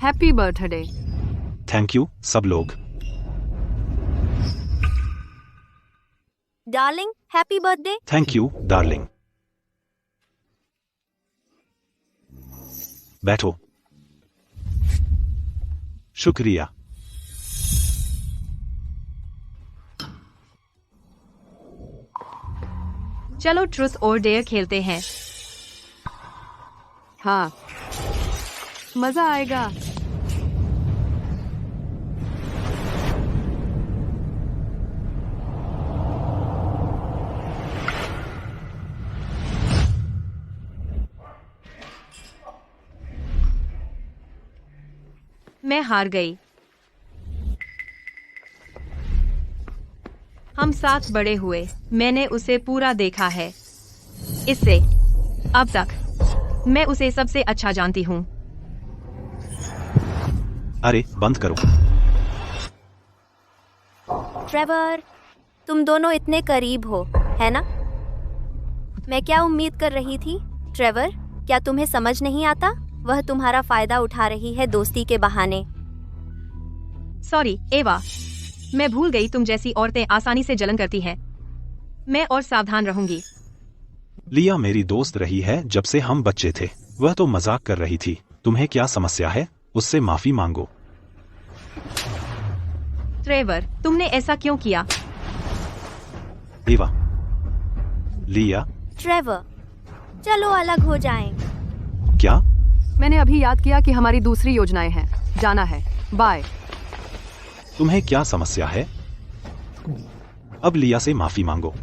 Happy birthday. Thank you सब लोग। Darling, happy birthday. Thank you darling. बैठो। शुक्रिया। चलो ट्रुथ और डेयर खेलते हैं। हाँ, मजा आएगा। मैं हार गई। हम साथ बड़े हुए, मैंने उसे पूरा देखा है। इससे अब तक मैं उसे सबसे अच्छा जानती हूँ। अरे बंद करो। ट्रेवर, तुम दोनों इतने करीब हो, है ना? मैं क्या उम्मीद कर रही थी? ट्रेवर, क्या तुम्हें समझ नहीं आता? वह तुम्हारा फायदा उठा रही है दोस्ती के बहाने। सॉरी एवा, मैं भूल गई तुम जैसी औरतें आसानी से जलन करती हैं। मैं और सावधान रहूंगी। लिया मेरी दोस्त रही है जब से हम बच्चे थे। वह तो मजाक कर रही थी। तुम्हें क्या समस्या है? उससे माफी मांगो। ट्रेवर, तुमने ऐसा क्यों किया? एवा। लिया। ट्रेवर, चलो अलग हो जाएं। क्या? मैंने अभी याद किया कि हमारी दूसरी योजनाएं हैं। जाना है। बाय। तुम्हें क्या समस्या है? अब लिया से माफी मांगो।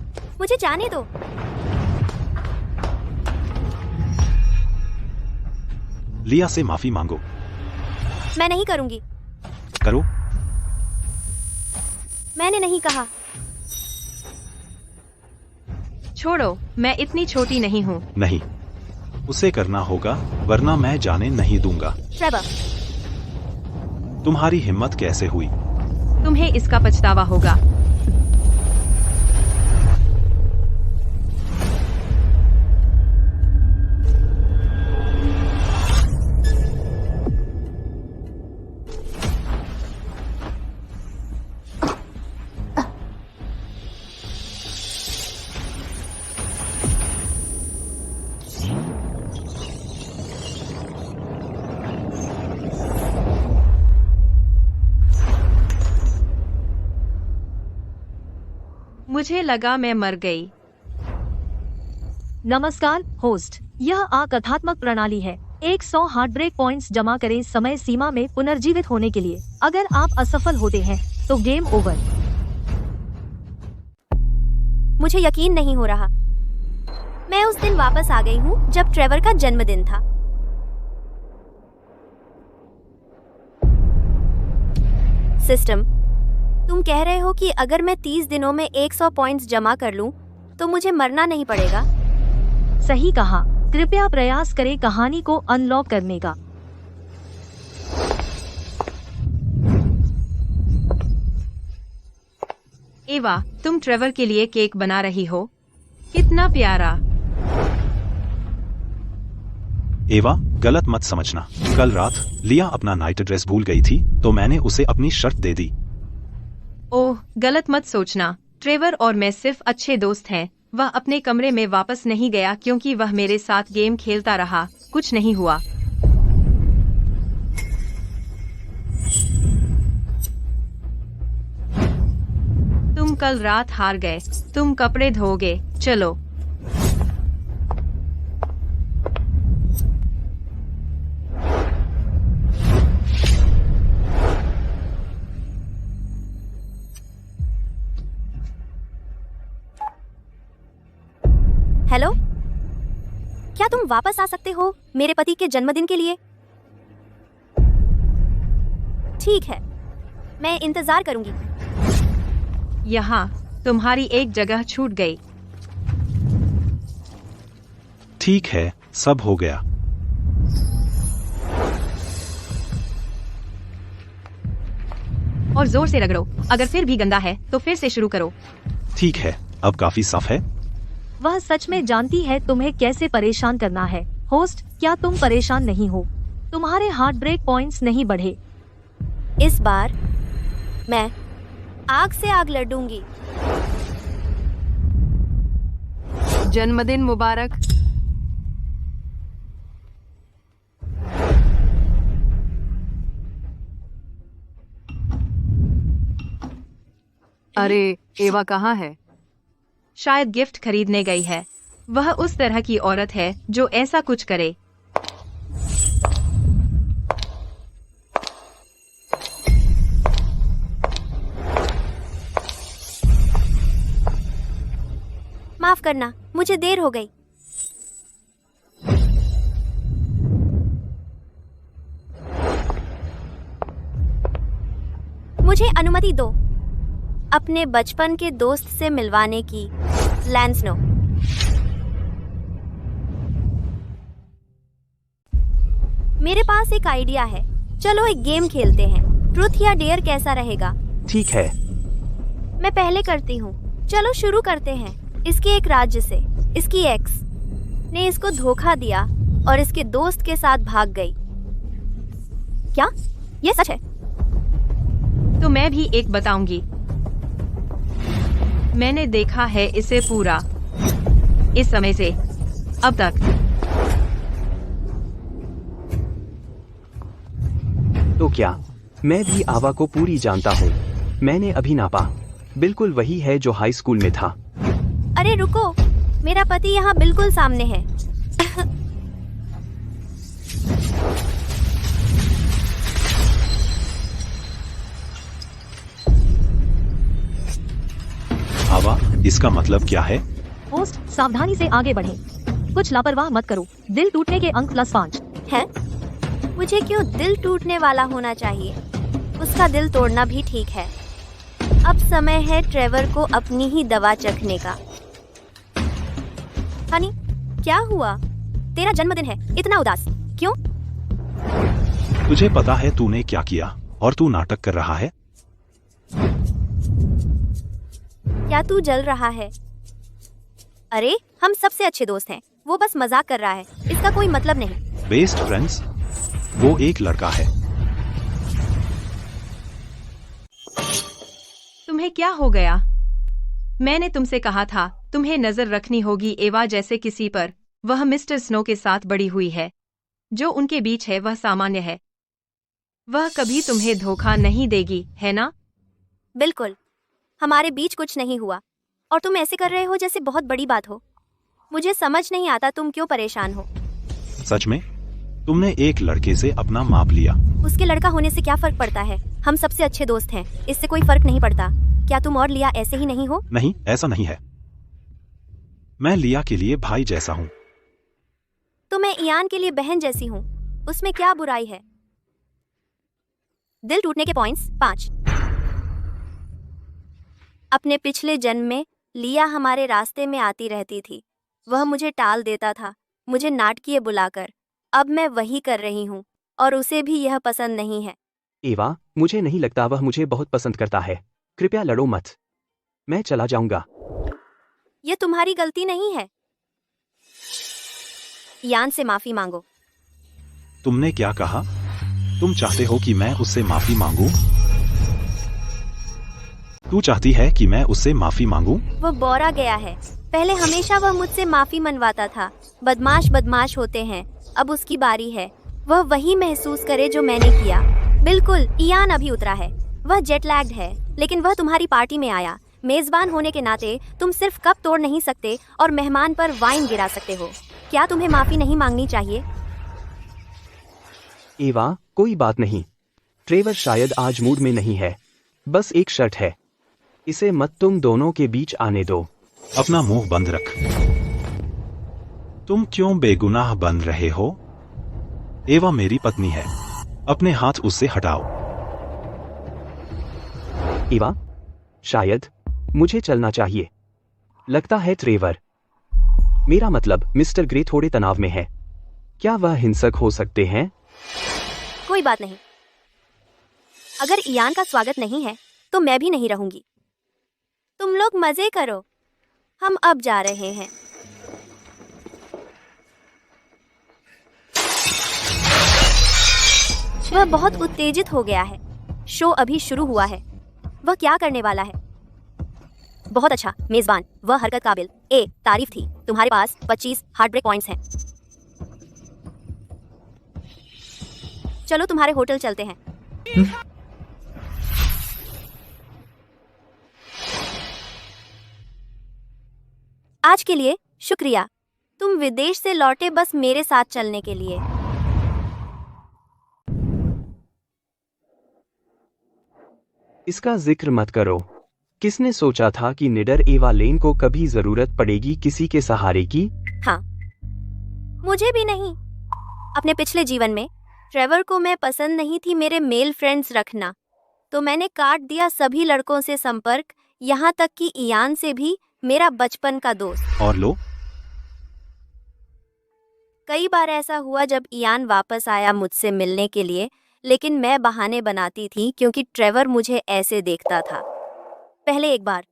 मुझे जाने दो। लिया से माफी मांगो। मैं नहीं करूंगी। करो। मैंने नहीं कहा। छोड़ो, मैं इतनी छोटी नहीं हूँ। नहीं, उसे करना होगा, वरना मैं जाने नहीं दूंगा। ट्रेवर, तुम्हारी हिम्मत कैसे हुई? तुम्हें इसका पछतावा होगा। मुझे लगा मैं मर गई। नमस्कार होस्ट, यह कथात्मक प्रणाली है। 100 हार्ट ब्रेक पॉइंट्स जमा करें समय सीमा में पुनर्जीवित होने के लिए। अगर आप असफल होते हैं तो गेम ओवर। मुझे यकीन नहीं हो रहा। मैं उस दिन वापस आ गई हूँ जब ट्रेवर का जन्मदिन था। सिस्टम, तुम कह रहे हो कि अगर मैं 30 दिनों में 100 पॉइंट्स जमा कर लूं, तो मुझे मरना नहीं पड़ेगा? सही कहा। कृपया प्रयास करें कहानी को अनलॉक करने का। एवा, तुम ट्रेवर के लिए केक बना रही हो? कितना प्यारा। एवा, गलत मत समझना। कल रात लिया अपना नाइट ड्रेस भूल गई थी, तो मैंने उसे अपनी शर्ट दे दी। ओह, गलत मत सोचना। ट्रेवर और मैं सिर्फ अच्छे दोस्त हैं। वह अपने कमरे में वापस नहीं गया क्योंकि वह मेरे साथ गेम खेलता रहा। कुछ नहीं हुआ। तुम कल रात हार गए। तुम कपड़े धोगे। चलो। हेलो, क्या तुम वापस आ सकते हो मेरे पति के जन्मदिन के लिए? ठीक है, मैं इंतजार करूंगी। यहाँ तुम्हारी एक जगह छूट गई। ठीक है, सब हो गया। और जोर से रगड़ो। अगर फिर भी गंदा है तो फिर से शुरू करो। ठीक है, अब काफी साफ है। वह सच में जानती है तुम्हें कैसे परेशान करना है। होस्ट, क्या तुम परेशान नहीं हो? तुम्हारे हार्ट ब्रेक पॉइंट्स नहीं बढ़े। इस बार मैं आग से आग लड़ूंगी। जन्मदिन मुबारक। अरे एवा कहाँ है? शायद गिफ्ट खरीदने गई है। वह उस तरह की औरत है जो ऐसा कुछ करे। माफ करना, मुझे देर हो गई। मुझे अनुमति दो अपने बचपन के दोस्त से मिलवाने की। लैंसनो, मेरे पास एक आइडिया है। चलो एक गेम खेलते हैं। ट्रूथ या डेयर कैसा रहेगा? ठीक है। मैं पहले करती हूँ। चलो शुरू करते हैं। इसके एक राज्य से इसकी एक्स ने इसको धोखा दिया और इसके दोस्त के साथ भाग गई। क्या ये सच है? तो मैं भी एक बताऊंगी। मैंने देखा है इसे पूरा इस समय से अब तक। तो क्या मैं भी आवा को पूरी जानता हूँ? मैंने अभी नापा, बिल्कुल वही है जो हाई स्कूल में था। अरे रुको, मेरा पति यहाँ बिल्कुल सामने है। आवा, इसका मतलब क्या है? होस्ट, सावधानी से आगे बढ़ें। कुछ लापरवाह मत करो। दिल टूटने के अंक +5 है। मुझे क्यों दिल टूटने वाला होना चाहिए? उसका दिल तोड़ना भी ठीक है। अब समय है ट्रेवर को अपनी ही दवा चखने का। हनी, क्या हुआ? तेरा जन्मदिन है, इतना उदास क्यों? तुझे पता है तूने क्या किया और तू नाटक कर रहा है? क्या तू जल रहा है? अरे हम सबसे अच्छे दोस्त हैं। वो बस मजाक कर रहा है, इसका कोई मतलब नहीं। Best friends? वो एक लड़का है। तुम्हें क्या हो गया? मैंने तुमसे कहा था तुम्हें नजर रखनी होगी एवा जैसे किसी पर। वह मिस्टर स्नो के साथ बड़ी हुई है। जो उनके बीच है वह सामान्य है। वह कभी तुम्हें धोखा नहीं देगी, है ना? बिल्कुल, हमारे बीच कुछ नहीं हुआ और तुम ऐसे कर रहे हो जैसे बहुत बड़ी बात हो। मुझे समझ नहीं आता तुम क्यों परेशान हो। सच में? तुमने एक लड़के से अपना माप लिया? उसके लड़का होने से क्या फर्क पड़ता है? हम सबसे अच्छे दोस्त हैं, इससे कोई फर्क नहीं पड़ता। क्या तुम और लिया ऐसे ही नहीं हो? नहीं, ऐसा नहीं है। मैं लिया के लिए भाई जैसा हूँ। तो मैं इयान के लिए बहन जैसी हूँ। उसमें क्या बुराई है? दिल टूटने के पॉइंट्स 5। अपने पिछले जन्म में लिया हमारे रास्ते में आती रहती थी। वह मुझे टाल देता था, मुझे नाटकीय बुलाकर। अब मैं वही कर रही हूँ और उसे भी यह पसंद नहीं है। एवा, मुझे नहीं लगता वह मुझे बहुत पसंद करता है। कृपया लड़ो मत। मैं चला जाऊंगा। यह तुम्हारी गलती नहीं है। इयान से माफी मांगो। तुमने क्या कहा? तुम चाहते हो कि मैं उससे माफी मांगूं? तू चाहती है कि मैं उससे माफी मांगूं? वह बोरा गया है। पहले हमेशा वह मुझसे माफी मनवाता था। बदमाश होते हैं। अब उसकी बारी है। वह वही महसूस करे जो मैंने किया। बिल्कुल, इयान अभी उतरा है। वह जेट लैग्ड है, लेकिन वह तुम्हारी पार्टी में आया। मेजबान होने के नाते तुम सिर्फ कप तोड़ नहीं सकते और मेहमान पर वाइन गिरा सकते हो। क्या तुम्हें माफी नहीं मांगनी चाहिए? एवा, कोई बात नहीं। ट्रेवर शायद आज मूड में नहीं है। बस एक शर्त है, इसे मत तुम दोनों के बीच आने दो। अपना मुंह बंद रख। तुम क्यों बेगुनाह बन रहे हो? एवा मेरी पत्नी है। अपने हाथ उससे हटाओ। एवा, शायद मुझे चलना चाहिए। लगता है ट्रेवर, मेरा मतलब मिस्टर ग्रे थोड़े तनाव में है। क्या वह हिंसक हो सकते हैं? कोई बात नहीं। अगर इयान का स्वागत नहीं है तो मैं भी नहीं रहूंगी। तुम लोग मजे करो। हम अब जा रहे हैं। वह बहुत उत्तेजित हो गया है। शो अभी शुरू हुआ है। वह क्या करने वाला है? बहुत अच्छा मेजबान, वह हरकत काबिल। तारीफ थी। तुम्हारे पास 25 हार्ट ब्रेक पॉइंट्स हैं। चलो तुम्हारे होटल चलते हैं। आज के लिए शुक्रिया। तुम विदेश से लौटे बस मेरे साथ चलने के लिए। इसका जिक्र मत करो। किसने सोचा था कि निडर एवा लेन को कभी जरूरत पड़ेगी किसी के सहारे की? हाँ, मुझे भी नहीं। अपने पिछले जीवन में ट्रेवर को मैं पसंद नहीं थी मेरे मेल फ्रेंड्स रखना, तो मैंने काट दिया सभी लड़कों से संपर्क, यहाँ तक कि इयान से भी, मेरा बचपन का दोस्त। और लो, कई बार ऐसा हुआ जब इयान वापस आया मुझसे मिलने के लिए, लेकिन मैं बहाने बनाती थी क्योंकि ट्रेवर मुझे ऐसे देखता था। पहले एक बार,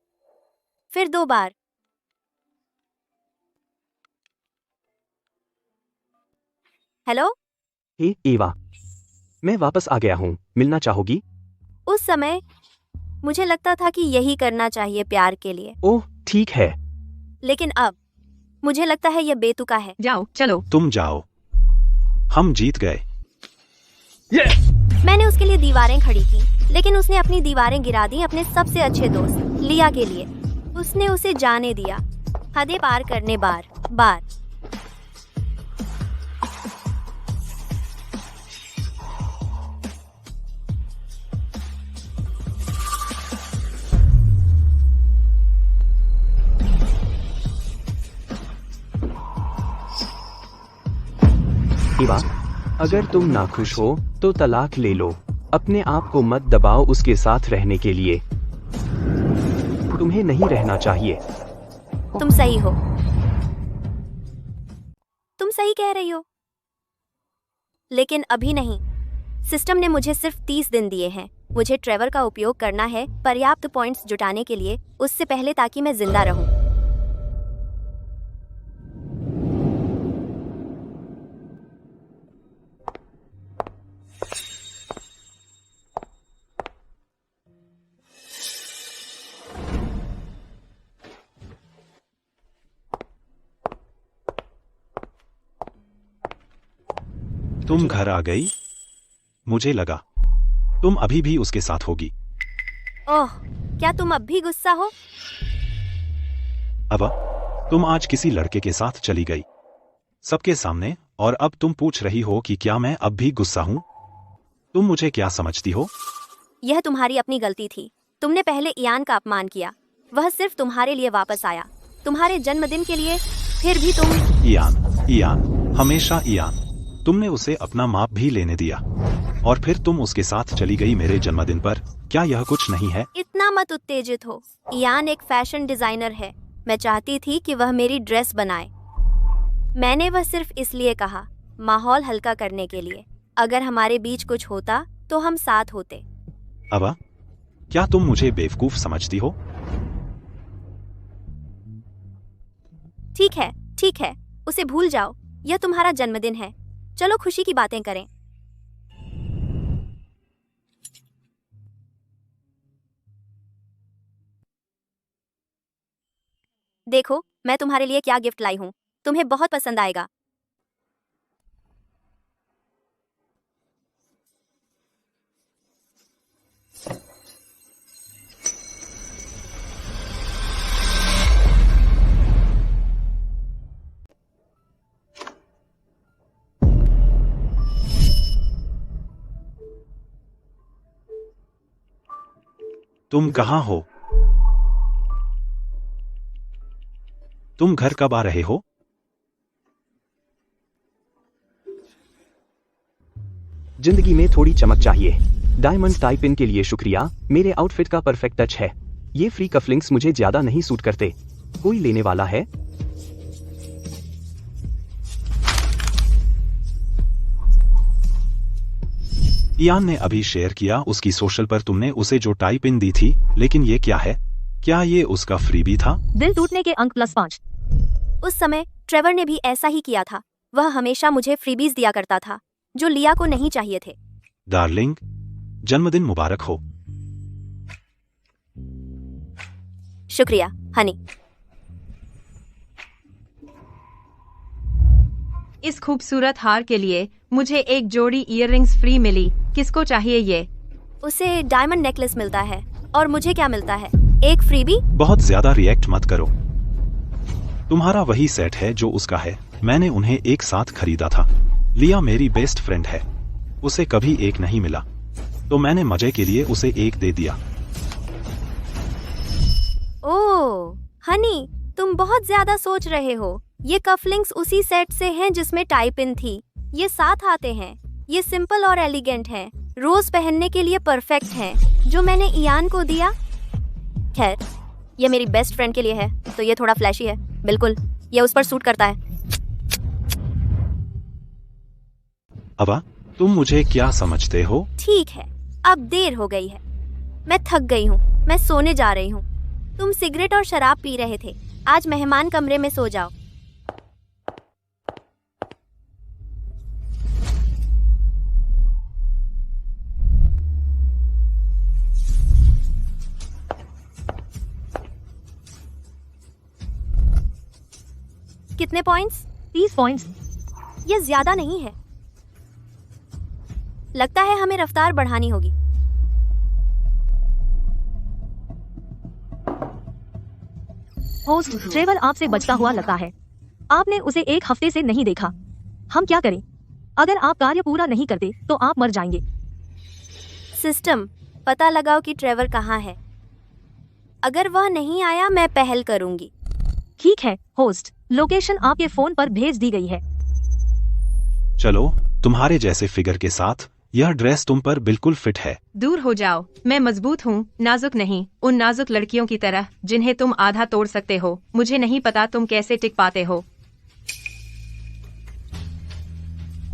फिर 2 बार। हेलो हे एवा, मैं वापस आ गया हूँ, मिलना चाहोगी? उस समय मुझे लगता था कि यही करना चाहिए प्यार के लिए, ओह ठीक है। लेकिन अब मुझे लगता है यह बेतुका है। जाओ चलो। तुम जाओ, हम जीत गए। मैंने उसके लिए दीवारें खड़ी की, लेकिन उसने अपनी दीवारें गिरा दी अपने सबसे अच्छे दोस्त लिया के लिए। उसने उसे जाने दिया, हदें पार करने बार बार। एवा, अगर तुम नाखुश हो तो तलाक ले लो। अपने आप को मत दबाओ उसके साथ रहने के लिए। तुम्हें नहीं रहना चाहिए। तुम सही हो। तुम सही कह रही हो, लेकिन अभी नहीं। सिस्टम ने मुझे सिर्फ 30 दिन दिए हैं। मुझे ट्रेवर का उपयोग करना है पर्याप्त पॉइंट्स जुटाने के लिए, उससे पहले, ताकि मैं जिंदा रहूं। तुम घर आ गई? मुझे लगा तुम अभी भी उसके साथ होगी। ओह, क्या तुम अब भी गुस्सा हो? अब तुम आज किसी लड़के के साथ चली गई सबके सामने, और अब तुम पूछ रही हो कि क्या मैं अब भी गुस्सा हूं? तुम मुझे क्या समझती हो? यह तुम्हारी अपनी गलती थी। तुमने पहले इयान का अपमान किया। वह सिर्फ तुम्हारे लिए वापस आया, तुम्हारे जन्मदिन के लिए। फिर भी तुम इयान, हमेशा इयान। तुमने उसे अपना माप भी लेने दिया, और फिर तुम उसके साथ चली गई मेरे जन्मदिन पर। क्या यह कुछ नहीं है? इतना मत उत्तेजित हो। इयान एक फैशन डिजाइनर है। मैं चाहती थी कि वह मेरी ड्रेस बनाए। मैंने वह सिर्फ इसलिए कहा, माहौल हल्का करने के लिए। अगर हमारे बीच कुछ होता तो हम साथ होते। अब क्या तुम मुझे बेवकूफ समझती हो? ठीक है, उसे भूल जाओ। यह तुम्हारा जन्मदिन है। चलो खुशी की बातें करें। देखो, मैं तुम्हारे लिए क्या गिफ्ट लाई हूँ। तुम्हें बहुत पसंद आएगा। तुम कहाँ हो? तुम घर कब आ रहे हो? जिंदगी में थोड़ी चमक चाहिए। डायमंड टाइप इन के लिए शुक्रिया। मेरे आउटफिट का परफेक्ट टच है। ये फ्री कफलिंग्स मुझे ज्यादा नहीं सूट करते। कोई लेने वाला है? इयान ने अभी शेयर किया उसकी सोशल पर तुमने उसे जो टाइप इन दी थी, लेकिन ये क्या है? क्या ये उसका फ्रीबी था? दिल टूटने के अंक +5। उस समय ट्रेवर ने भी ऐसा ही किया था। वह हमेशा मुझे फ्रीबीज दिया करता था, जो लिया को नहीं चाहिए थे। डार्लिंग, जन्मदिन मुबारक हो। शुक्रिया हनी। इस खूबसूरत हार के लिए मुझे एक जोड़ी इयररिंग्स फ्री मिली। किसको चाहिए ये? उसे डायमंड नेकलेस मिलता है और मुझे क्या मिलता है? एक फ्रीबी? बहुत ज्यादा रिएक्ट मत करो। तुम्हारा वही सेट है जो उसका है। मैंने उन्हें एक साथ खरीदा था। लिया मेरी बेस्ट फ्रेंड है, उसे कभी एक नहीं मिला, तो मैंने मजे के लिए उसे एक दे दिया। ओह हनी, तुम बहुत ज्यादा सोच रहे हो। ये कफलिंग्स उसी सेट से हैं जिसमें टाई पिन थी। ये साथ आते हैं। ये सिंपल और एलिगेंट हैं, रोज पहनने के लिए परफेक्ट हैं। जो मैंने इयान को दिया, खैर ये मेरी बेस्ट फ्रेंड के लिए है, तो ये थोड़ा फ्लैशी है। बिल्कुल, ये उस पर सूट करता है। अबा, तुम मुझे क्या समझते हो? ठीक है, अब देर हो गई है। मैं थक गई हूँ, मैं सोने जा रही हूँ। तुम सिगरेट और शराब पी रहे थे। आज मेहमान कमरे में सो जाओ। कितने पॉइंट्स? 30 पॉइंट्स। ये ज्यादा नहीं है। लगता है हमें रफ्तार बढ़ानी होगी। होस्ट, ट्रेवर आपसे बचता हुआ लगता है। आपने उसे एक हफ्ते से नहीं देखा। हम क्या करें? अगर आप कार्य पूरा नहीं करते तो आप मर जाएंगे। सिस्टम, पता लगाओ कि ट्रेवर कहाँ है। अगर वह नहीं आया, मैं पहल करूंगी। ठीक है होस्ट, लोकेशन आपके फोन पर भेज दी गई है। चलो, तुम्हारे जैसे फिगर के साथ यह ड्रेस तुम पर बिल्कुल फिट है। दूर हो जाओ, मैं मजबूत हूँ, नाजुक नहीं। उन नाजुक लड़कियों की तरह जिन्हें तुम आधा तोड़ सकते हो। मुझे नहीं पता तुम कैसे टिक पाते हो।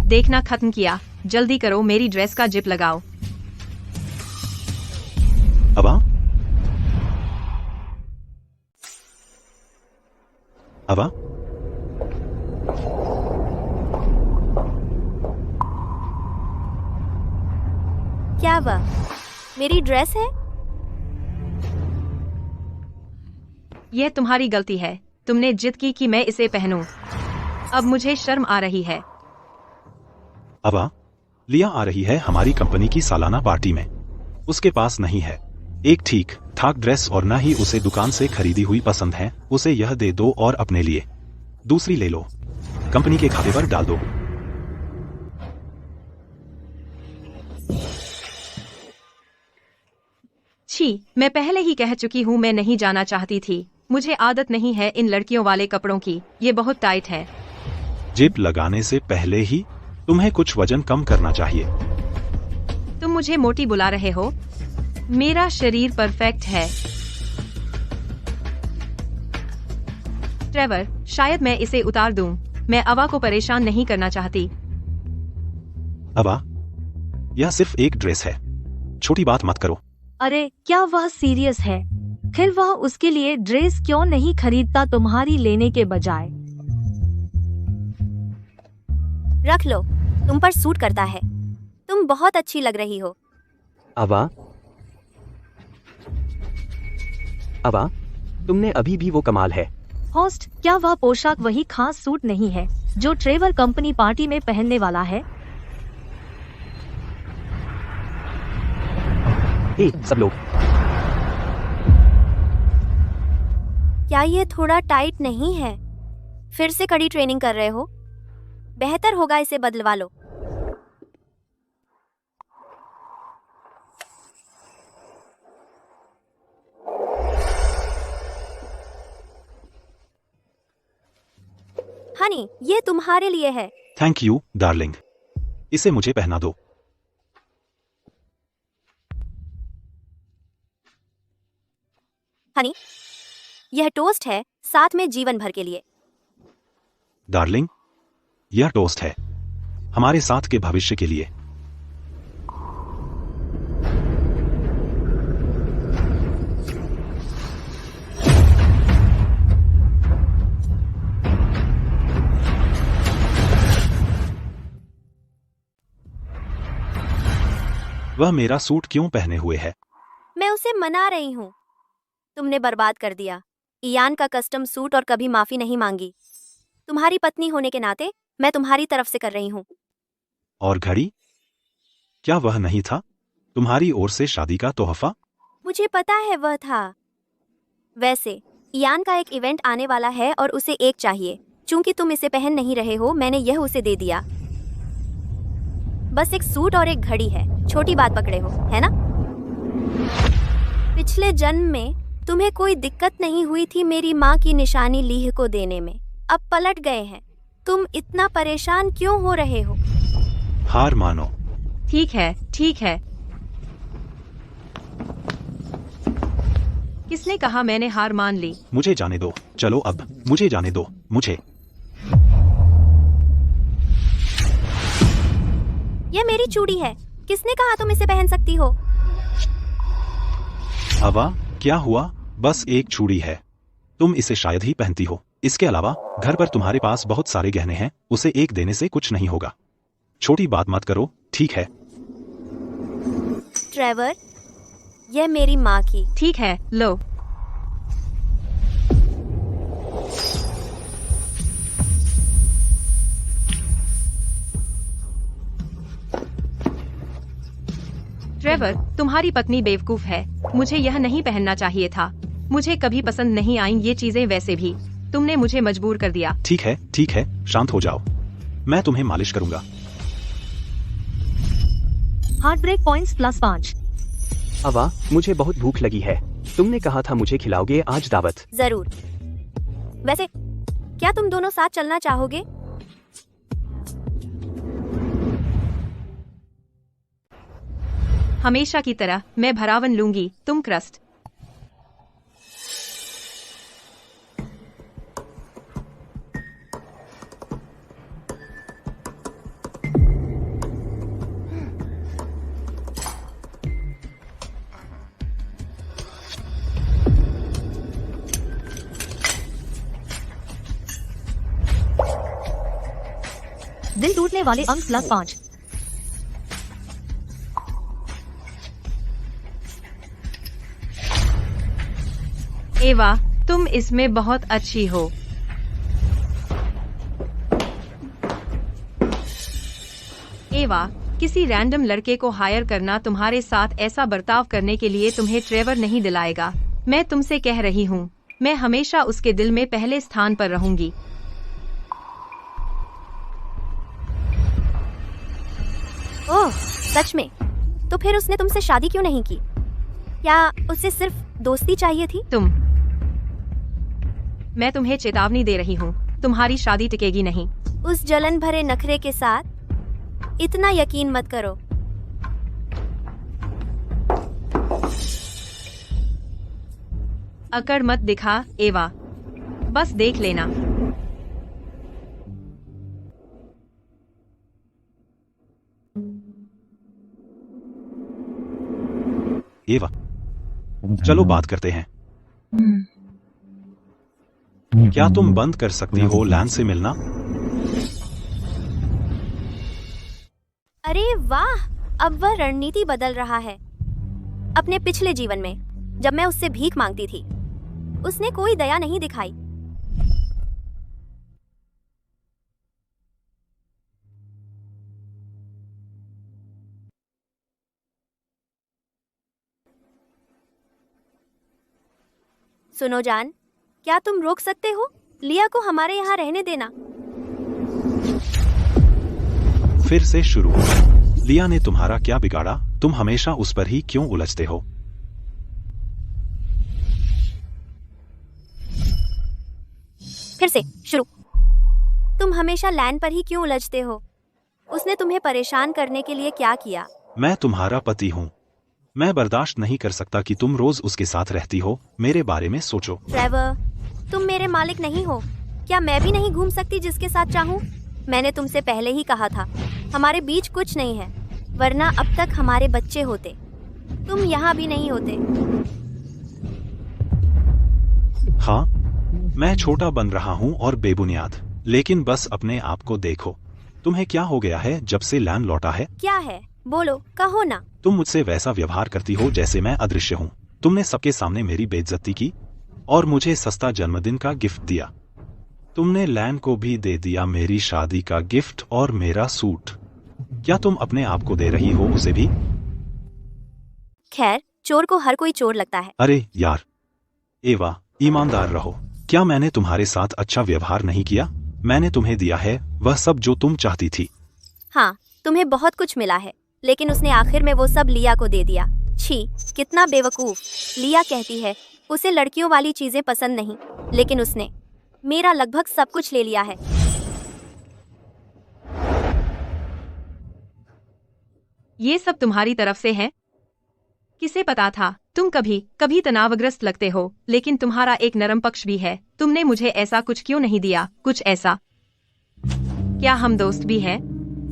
देखना खत्म किया, जल्दी करो, मेरी ड्रेस का जिप लगाओ। अबा, अबा, क्या वह मेरी ड्रेस है? यह तुम्हारी गलती है। तुमने जिद की कि मैं इसे पहनूं। अब मुझे शर्म आ रही है। अबा, लिया आ रही है हमारी कंपनी की सालाना पार्टी में। उसके पास नहीं है एक ठीक ठाक ड्रेस और न ही उसे दुकान से खरीदी हुई पसंद है। उसे यह दे दो और अपने लिए दूसरी ले लो। कंपनी के खाते पर डाल दो। छी, मैं पहले ही कह चुकी हूँ मैं नहीं जाना चाहती थी। मुझे आदत नहीं है इन लड़कियों वाले कपड़ों की। ये बहुत टाइट है। जिप लगाने से पहले ही तुम्हें कुछ वजन कम करना चाहिए। तुम मुझे मोटी बुला रहे हो? मेरा शरीर परफेक्ट है। ट्रेवर, शायद मैं इसे उतार दूं। मैं अवा को परेशान नहीं करना चाहती। अबा, यह सिर्फ एक ड्रेस है, छोटी बात मत करो। अरे क्या वह सीरियस है? फिर वह उसके लिए ड्रेस क्यों नहीं खरीदता तुम्हारी लेने के बजाय? रख लो, तुम पर सूट करता है। तुम बहुत अच्छी लग रही हो। अबा, अबा, तुमने अभी भी वो कमाल है। होस्ट, क्या वह पोशाक वही खास सूट नहीं है जो ट्रेवर कंपनी पार्टी में पहनने वाला है? ए, सब लोग, क्या ये थोड़ा टाइट नहीं है? फिर से कड़ी ट्रेनिंग कर रहे हो? बेहतर होगा इसे बदलवा लो। हनी, ये तुम्हारे लिए है। थैंक यू डार्लिंग, इसे मुझे पहना दो। हनी, यह टोस्ट है, साथ में जीवन भर के लिए। डार्लिंग, यह टोस्ट है हमारे साथ के भविष्य के लिए। वह मेरा सूट क्यों पहने हुए है? मैं उसे मना रही हूँ। तुमने बर्बाद कर दिया इयान का कस्टम सूट और कभी माफी नहीं मांगी। तुम्हारी पत्नी होने के नाते मैं तुम्हारी तरफ से कर रही हूँ। और घड़ी? क्या वह नहीं था तुम्हारी ओर से शादी का तोहफा? मुझे पता है वह था। वैसे इयान का एक इवेंट आने वाला है और उसे एक चाहिए। चूंकि तुम इसे पहन नहीं रहे हो, मैंने यह उसे दे दिया। बस एक सूट और एक घड़ी है, छोटी बात पकड़े हो, है ना? पिछले जन्म में तुम्हें कोई दिक्कत नहीं हुई थी मेरी माँ की निशानी लीह को देने में। अब पलट गए हैं। तुम इतना परेशान क्यों हो रहे हो? हार मानो। ठीक है, ठीक है। किसने कहा मैंने हार मान ली? मुझे जाने दो। चलो अब मुझे जाने दो। मुझे। यह मेरी चूड़ी है। किसने कहा तुम इसे पहन सकती हो? अवा, क्या हुआ? बस एक चूड़ी है। तुम इसे शायद ही पहनती हो। इसके अलावा घर पर तुम्हारे पास बहुत सारे गहने हैं। उसे एक देने से कुछ नहीं होगा। छोटी बात मत करो, ठीक है? ट्रेवर, यह मेरी माँ की। ठीक है, लो। ट्रेवर, तुम्हारी पत्नी बेवकूफ है। मुझे यह नहीं पहनना चाहिए था। मुझे कभी पसंद नहीं आई ये चीजें। वैसे भी तुमने मुझे मजबूर कर दिया। ठीक है, ठीक है, शांत हो जाओ। मैं तुम्हें मालिश करूंगा। Heart break points +5। अवा, मुझे बहुत भूख लगी है। तुमने कहा था मुझे खिलाओगे आज दावत। जरूर। वैसे क्या तुम दोनों साथ चलना चाहोगे? हमेशा की तरह मैं भरावन लूंगी, तुम क्रस्ट। दिल टूटने वाले अंक +5। एवा, तुम इसमें बहुत अच्छी हो। एवा, किसी रैंडम लड़के को हायर करना तुम्हारे साथ ऐसा बर्ताव करने के लिए तुम्हें ट्रेवर नहीं दिलाएगा। मैं तुमसे कह रही हूँ, मैं हमेशा उसके दिल में पहले स्थान पर रहूंगी। ओह, सच में? तो फिर उसने तुमसे शादी क्यों नहीं की? क्या उसे सिर्फ दोस्ती चाहिए थी? मैं तुम्हें चेतावनी दे रही हूँ, तुम्हारी शादी टिकेगी नहीं। उस जलन भरे नखरे के साथ इतना यकीन मत करो। अकड़ मत दिखा एवा, बस देख लेना। एवा, चलो बात करते हैं। क्या तुम बंद कर सकती हो लैन से मिलना? अरे वाह, अब वह रणनीति बदल रहा है। अपने पिछले जीवन में जब मैं उससे भीख मांगती थी, उसने कोई दया नहीं दिखाई। सुनो जान, क्या तुम रोक सकते हो? लिया को हमारे यहाँ रहने देना। फिर से शुरू। लिया ने तुम्हारा क्या बिगाड़ा? तुम हमेशा उस पर ही क्यों उलझते हो? फिर से शुरू। तुम हमेशा लैन पर ही क्यों उलझते हो? उसने तुम्हें परेशान करने के लिए क्या किया? मैं तुम्हारा पति हूँ। मैं बर्दाश्त नहीं कर सकता कि तुम रोज उसके साथ रहती हो। मेरे बारे में सोचो। ट्रेवर, तुम मेरे मालिक नहीं हो। क्या मैं भी नहीं घूम सकती जिसके साथ चाहूँ? मैंने तुमसे पहले ही कहा था, हमारे बीच कुछ नहीं है, वरना अब तक हमारे बच्चे होते। तुम यहाँ भी नहीं होते। हाँ, मैं छोटा बन रहा हूँ और बेबुनियाद, लेकिन बस अपने आप को देखो। तुम्हें क्या हो गया है जब से लैन लौटा है? क्या है? बोलो, कहो ना। तुम मुझसे वैसा व्यवहार करती हो जैसे मैं अदृश्य हूँ। तुमने सबके सामने मेरी बेइज्जती की और मुझे सस्ता जन्मदिन का गिफ्ट दिया। तुमने लैन को भी दे दिया मेरी शादी का गिफ्ट और मेरा सूट। क्या तुम अपने आप को दे रही हो उसे भी? खैर, चोर को हर कोई चोर लगता है। अरे यार, एवा, ईमानदार रहो। क्या मैंने तुम्हारे साथ अच्छा व्यवहार नहीं किया? मैंने तुम्हें दिया है वह सब जो तुम चाहती थी। हाँ, तुम्हें बहुत कुछ मिला है, लेकिन उसने आखिर में वो सब लिया को दे दिया। छी, कितना बेवकूफ। लिया कहती है उसे लड़कियों वाली चीजें पसंद नहीं, लेकिन उसने मेरा लगभग सब कुछ ले लिया है। ये सब तुम्हारी तरफ से है? किसे पता था? तुम कभी कभी तनावग्रस्त लगते हो, लेकिन तुम्हारा एक नरम पक्ष भी है। तुमने मुझे ऐसा कुछ क्यों नहीं दिया? कुछ ऐसा। क्या हम दोस्त भी हैं?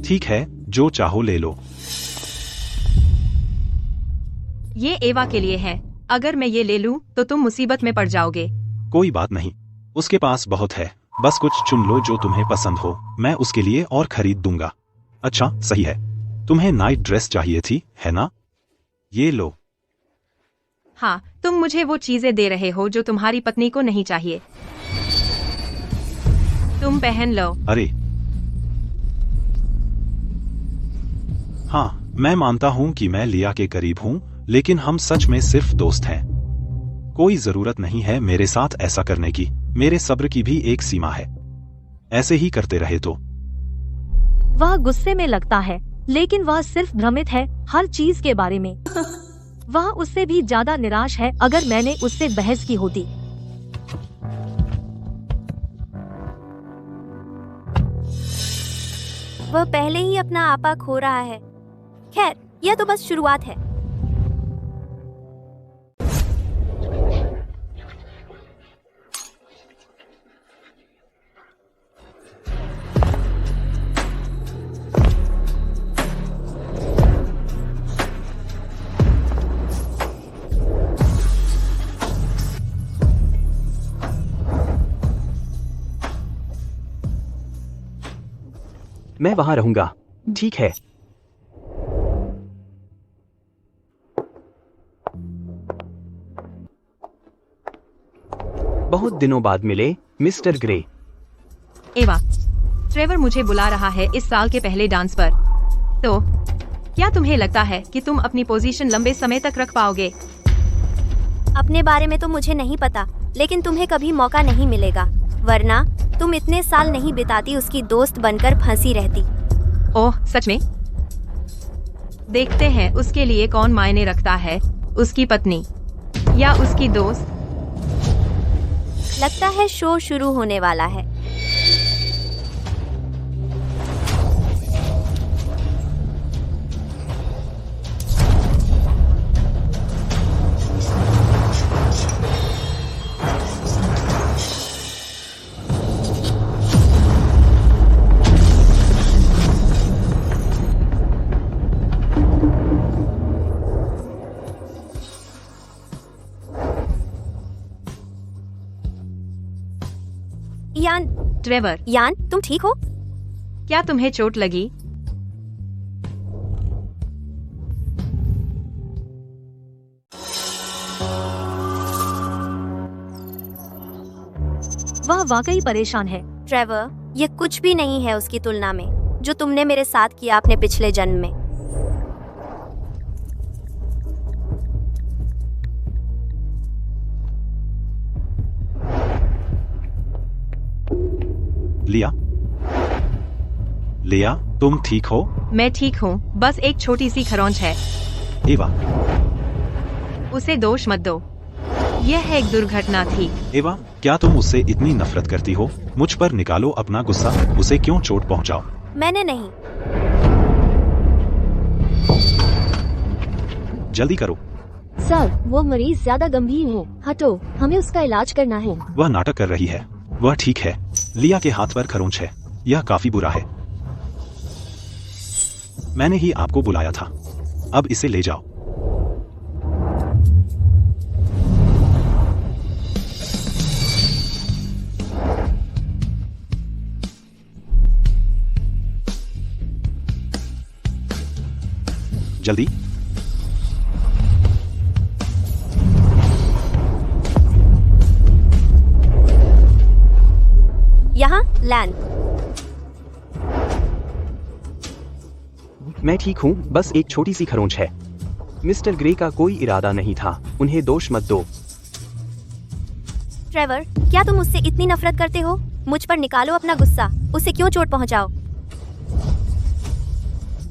ठीक है, जो चाहो ले लो। ये एवा के लिए है। अगर मैं ये ले लूं तो तुम मुसीबत में पड़ जाओगे। कोई बात नहीं, उसके पास बहुत है। बस कुछ चुन लो जो तुम्हें पसंद हो, मैं उसके लिए और खरीद दूंगा। अच्छा, सही है। तुम्हें नाइट ड्रेस चाहिए थी, है ना? ये लो। हाँ, तुम मुझे वो चीजें दे रहे हो जो तुम्हारी पत्नी को नहीं चाहिए। तुम पहन लो। अरे हाँ, मैं मानता हूँ कि मैं लिया के करीब हूँ, लेकिन हम सच में सिर्फ दोस्त हैं। कोई जरूरत नहीं है मेरे साथ ऐसा करने की। मेरे सब्र की भी एक सीमा है। ऐसे ही करते रहे तो। वह गुस्से में लगता है, लेकिन वह सिर्फ भ्रमित है हर चीज के बारे में। वह उससे भी ज्यादा निराश है अगर मैंने उससे बहस की होती। वह पहले ही अपना आपा खो रहा है। खैर, यह तो बस शुरुआत है। मैं वहां रहूंगा। ठीक है। बहुत दिनों बाद मिले, मिस्टर ग्रे। एवा, ट्रेवर मुझे बुला रहा है इस साल के पहले डांस पर। तो क्या तुम्हें लगता है कि तुम अपनी पोजीशन लंबे समय तक रख पाओगे? अपने बारे में तो मुझे नहीं पता, लेकिन तुम्हें कभी मौका नहीं मिलेगा, वरना तुम इतने साल नहीं बिताती उसकी दोस्त बनकर फंसी रहती। ओह, सच में? देखते हैं उसके लिए कौन मायने रखता है, उसकी पत्नी या उसकी दोस्त। लगता है शो शुरू होने वाला है। ट्रेवर, यान, तुम ठीक हो? क्या तुम्हें चोट लगी? वह वाकई परेशान है। ट्रेवर, ये कुछ भी नहीं है उसकी तुलना में जो तुमने मेरे साथ किया अपने पिछले जन्म में। लिया, लिया, तुम ठीक हो? मैं ठीक हूँ, बस एक छोटी सी खरोंच है। एवा, उसे दोष मत दो। यह एक दुर्घटना थी। एवा, क्या तुम उससे इतनी नफरत करती हो? मुझ पर निकालो अपना गुस्सा, उसे क्यों चोट पहुंचाओ? मैंने नहीं। जल्दी करो। सर, वो मरीज ज्यादा गंभीर है। हटो, हमें उसका इलाज करना है। वह नाटक कर रही है। वह ठीक है। लिया के हाथ पर खरोंच है। यह काफी बुरा है। मैंने ही आपको बुलाया था। अब इसे ले जाओ। जल्दी। लैन, मैं ठीक हूँ, बस एक छोटी सी खरोंच है। मिस्टर ग्रे का कोई इरादा नहीं था, उन्हें दोष मत दो। ट्रेवर, क्या तुम उससे इतनी नफरत करते हो? मुझ पर निकालो अपना गुस्सा, उसे क्यों चोट पहुंचाओ?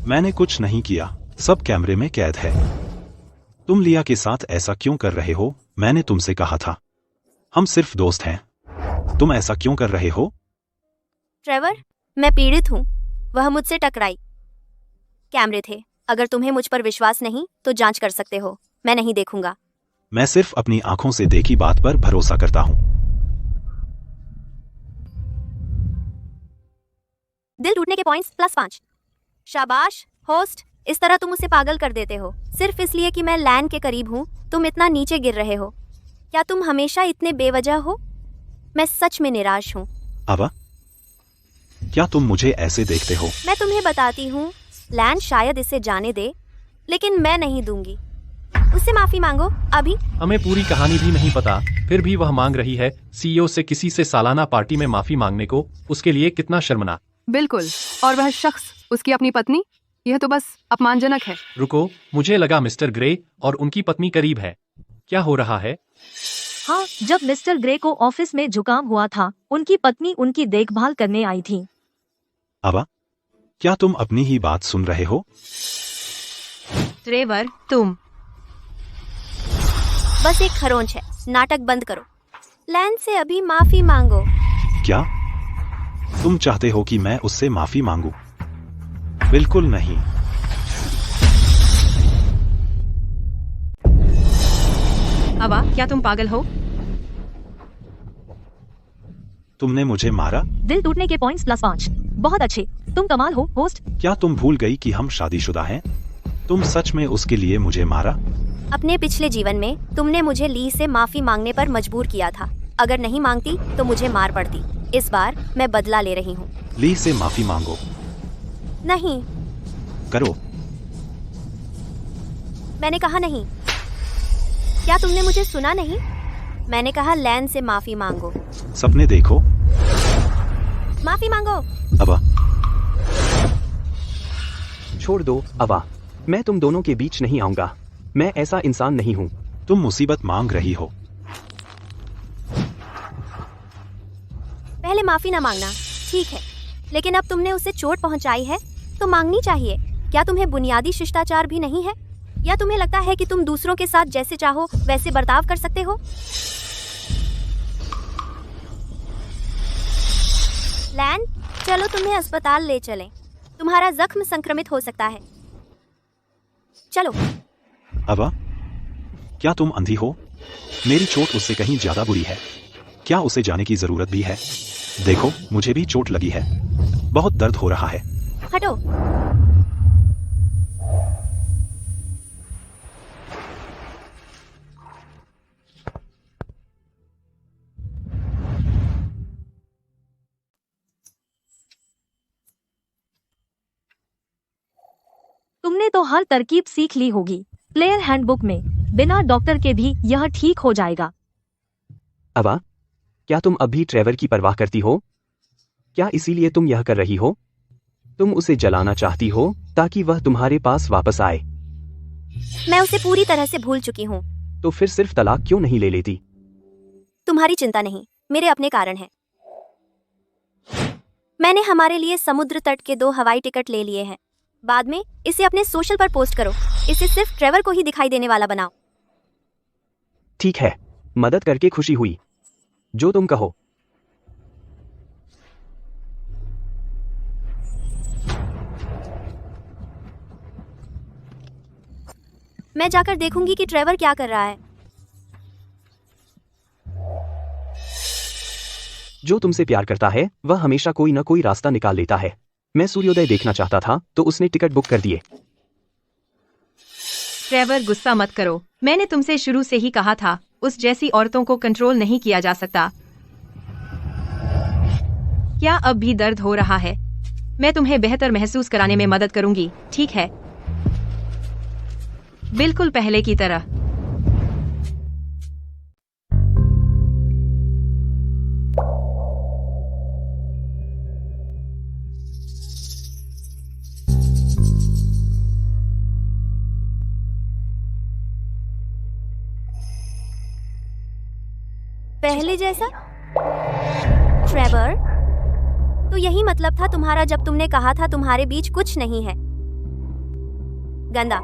मैंने कुछ नहीं किया, सब कैमरे में कैद है। तुम लिया के साथ ऐसा क्यों कर रहे हो? मैंने तुमसे कहा था, हम सिर्फ दोस्त हैं। तुम ऐसा क्यों कर रहे हो? ट्रेवर, मैं पीड़ित हूँ, वह मुझसे टकराई। कैमरे थे, अगर तुम्हें मुझ पर विश्वास नहीं तो जांच कर सकते हो, मैं नहीं देखूंगा। मैं सिर्फ अपनी आंखों से देखी बात पर भरोसा करता हूँ। दिल टूटने के पॉइंट्स +5। शाबाश होस्ट, इस तरह तुम उसे पागल कर देते हो सिर्फ इसलिए कि मैं लैन के करीब हूँ। तुम इतना नीचे गिर रहे हो, क्या तुम हमेशा इतने बेवजह हो? मैं सच में निराश हूँ। आवा, क्या तुम मुझे ऐसे देखते हो? मैं तुम्हें बताती हूँ, लैन शायद इसे जाने दे, लेकिन मैं नहीं दूंगी। उससे माफी मांगो अभी। हमें पूरी कहानी भी नहीं पता, फिर भी वह मांग रही है सीईओ से किसी से सालाना पार्टी में माफी मांगने को। उसके लिए कितना शर्मनाक। बिल्कुल, और वह शख्स उसकी अपनी पत्नी, यह तो बस अपमानजनक है। रुको, मुझे लगा मिस्टर ग्रे और उनकी पत्नी करीब है। क्या हो रहा है? हाँ, जब मिस्टर ग्रे को ऑफिस में जुकाम हुआ था, उनकी पत्नी उनकी देखभाल करने आई थी। आवा, क्या तुम अपनी ही बात सुन रहे हो? ट्रेवर, तुम बस एक खरोंच है, नाटक बंद करो। लैन से अभी माफी मांगो। क्या तुम चाहते हो कि मैं उससे माफी मांगू? बिल्कुल नहीं। अवा, क्या तुम पागल हो? तुमने मुझे मारा? दिल टूटने के पॉइंट्स +5। बहुत अच्छे, तुम कमाल हो होस्ट। क्या तुम भूल गई कि हम शादीशुदा हैं? तुम सच में उसके लिए मुझे मारा? अपने पिछले जीवन में तुमने मुझे ली से माफी मांगने पर मजबूर किया था। अगर नहीं मांगती तो मुझे मार पड़ती। इस बार मैं बदला ले रही हूँ। ली से माफी मांगो। नहीं, करो। मैंने कहा नहीं। क्या तुमने मुझे सुना नहीं? मैंने कहा लैन से माफी मांगो। सपने देखो। माफी मांगो। अबा, छोड़ दो अवा, मैं तुम दोनों के बीच नहीं आऊंगा। मैं ऐसा इंसान नहीं हूँ। तुम मुसीबत मांग रही हो। पहले माफी ना मांगना, ठीक है, लेकिन अब तुमने उसे चोट पहुंचाई है तो मांगनी चाहिए। क्या तुम्हें बुनियादी शिष्टाचार भी नहीं है? या तुम्हें लगता है कि तुम दूसरों के साथ जैसे चाहो वैसे बर्ताव कर सकते हो? लैन, चलो तुम्हें अस्पताल ले चलें। तुम्हारा जख्म संक्रमित हो सकता है। चलो। अबा, क्या तुम अंधी हो? मेरी चोट उससे कहीं ज्यादा बुरी है। क्या उसे जाने की जरूरत भी है? देखो, मुझे भी चोट लगी है, बहुत दर्द हो रहा है। हटो। तुमने तो हर तरकीब सीख ली होगी। प्लेयर हैंडबुक में बिना डॉक्टर के भी यह ठीक हो जाएगा। अवा, क्या तुम अब भी ट्रेवर की परवाह करती हो? क्या इसीलिए तुम यह कर रही हो? तुम उसे जलाना चाहती हो ताकि वह तुम्हारे पास वापस आए। मैं उसे पूरी तरह से भूल चुकी हूँ। तो फिर सिर्फ तलाक क्यों नहीं ले लेती? तुम्हारी चिंता नहीं, मेरे अपने कारण हैं। मैंने हमारे लिए समुद्र तट के 2 हवाई टिकट ले लिए हैं। बाद में इसे अपने सोशल पर पोस्ट करो। इसे सिर्फ ट्रेवर को ही दिखाई देने वाला बनाओ। ठीक है, मदद करके खुशी हुई। जो तुम कहो। मैं जाकर देखूंगी कि ट्रेवर क्या कर रहा है। जो तुमसे प्यार करता है वह हमेशा कोई न कोई रास्ता निकाल लेता है। मैं सूर्योदय देखना चाहता था तो उसने टिकट बुक कर दिए। ट्रेवर, गुस्सा मत करो। मैंने तुमसे शुरू से ही कहा था, उस जैसी औरतों को कंट्रोल नहीं किया जा सकता। क्या अब भी दर्द हो रहा है? मैं तुम्हें बेहतर महसूस कराने में मदद करूंगी, ठीक है? बिल्कुल पहले की तरह। पहले जैसा? ट्रेवर, तो यही मतलब था तुम्हारा जब तुमने कहा था तुम्हारे बीच कुछ नहीं है। गंदा।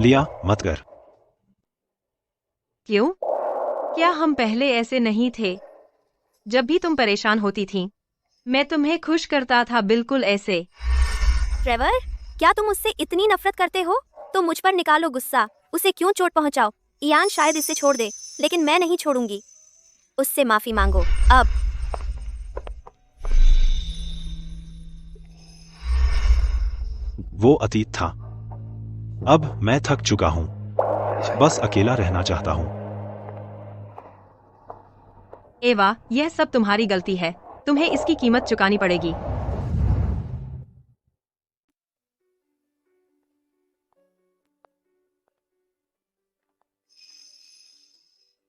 लिया, मत कर। क्यों? क्या हम पहले ऐसे नहीं थे? जब भी तुम परेशान होती थी, मैं तुम्हें खुश करता था, बिल्कुल ऐसे। ट्रेवर, क्या तुम उससे इतनी नफरत करते हो? तो मुझ पर निकालो गुस्सा, उसे क्यों चोट पहुंचाओ? इयान शायद इसे छोड़ दे, लेकिन मैं नहीं छोड़ूंगी। उससे माफी मांगो अब। वो अतीत था। अब मैं थक चुका हूं, बस अकेला रहना चाहता हूं। एवा, यह सब तुम्हारी गलती है। तुम्हें इसकी कीमत चुकानी पड़ेगी।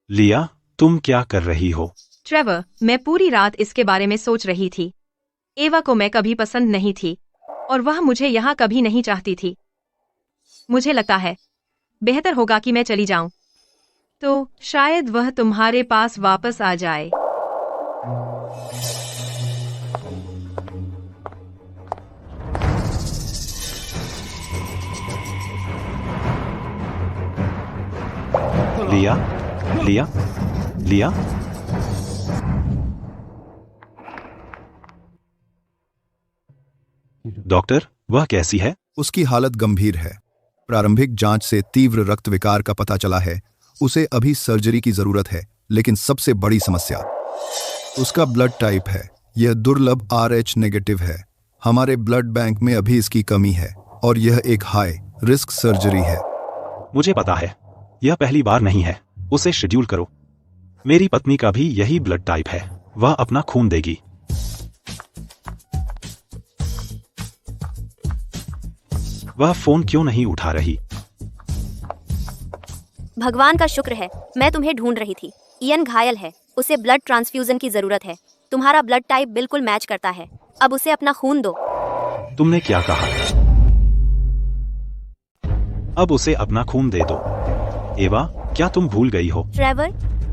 लिया, तुम क्या कर रही हो? ट्रेवर, मैं पूरी रात इसके बारे में सोच रही थी। एवा को मैं कभी पसंद नहीं थी और वह मुझे यहाँ कभी नहीं चाहती थी। मुझे लगता है बेहतर होगा कि मैं चली जाऊं, तो शायद वह तुम्हारे पास वापस आ जाए। लिया, लिया, लिया। डॉक्टर, वह कैसी है? उसकी हालत गंभीर है। प्रारंभिक जांच से तीव्र रक्त विकार का पता चला है। उसे अभी सर्जरी की जरूरत है, लेकिन सबसे बड़ी समस्या उसका ब्लड टाइप है। यह दुर्लभ RH नेगेटिव है। हमारे ब्लड बैंक में अभी इसकी कमी है और यह एक हाई रिस्क सर्जरी है। मुझे पता है, यह पहली बार नहीं है। उसे शेड्यूल करो। मेरी पत्नी का भी यही ब्लड टाइप है। वह अपना खून देगी। वह फोन क्यों नहीं उठा रही? भगवान का शुक्र है, मैं तुम्हें ढूंढ रही थी। इयन घायल है, उसे ब्लड ट्रांसफ्यूजन की जरूरत है। तुम्हारा ब्लड टाइप बिल्कुल मैच करता है। अब उसे अपना खून दो। तुमने क्या कहा? अब उसे अपना खून दे दो। एवा, क्या तुम भूल गई हो? ट्रेवर,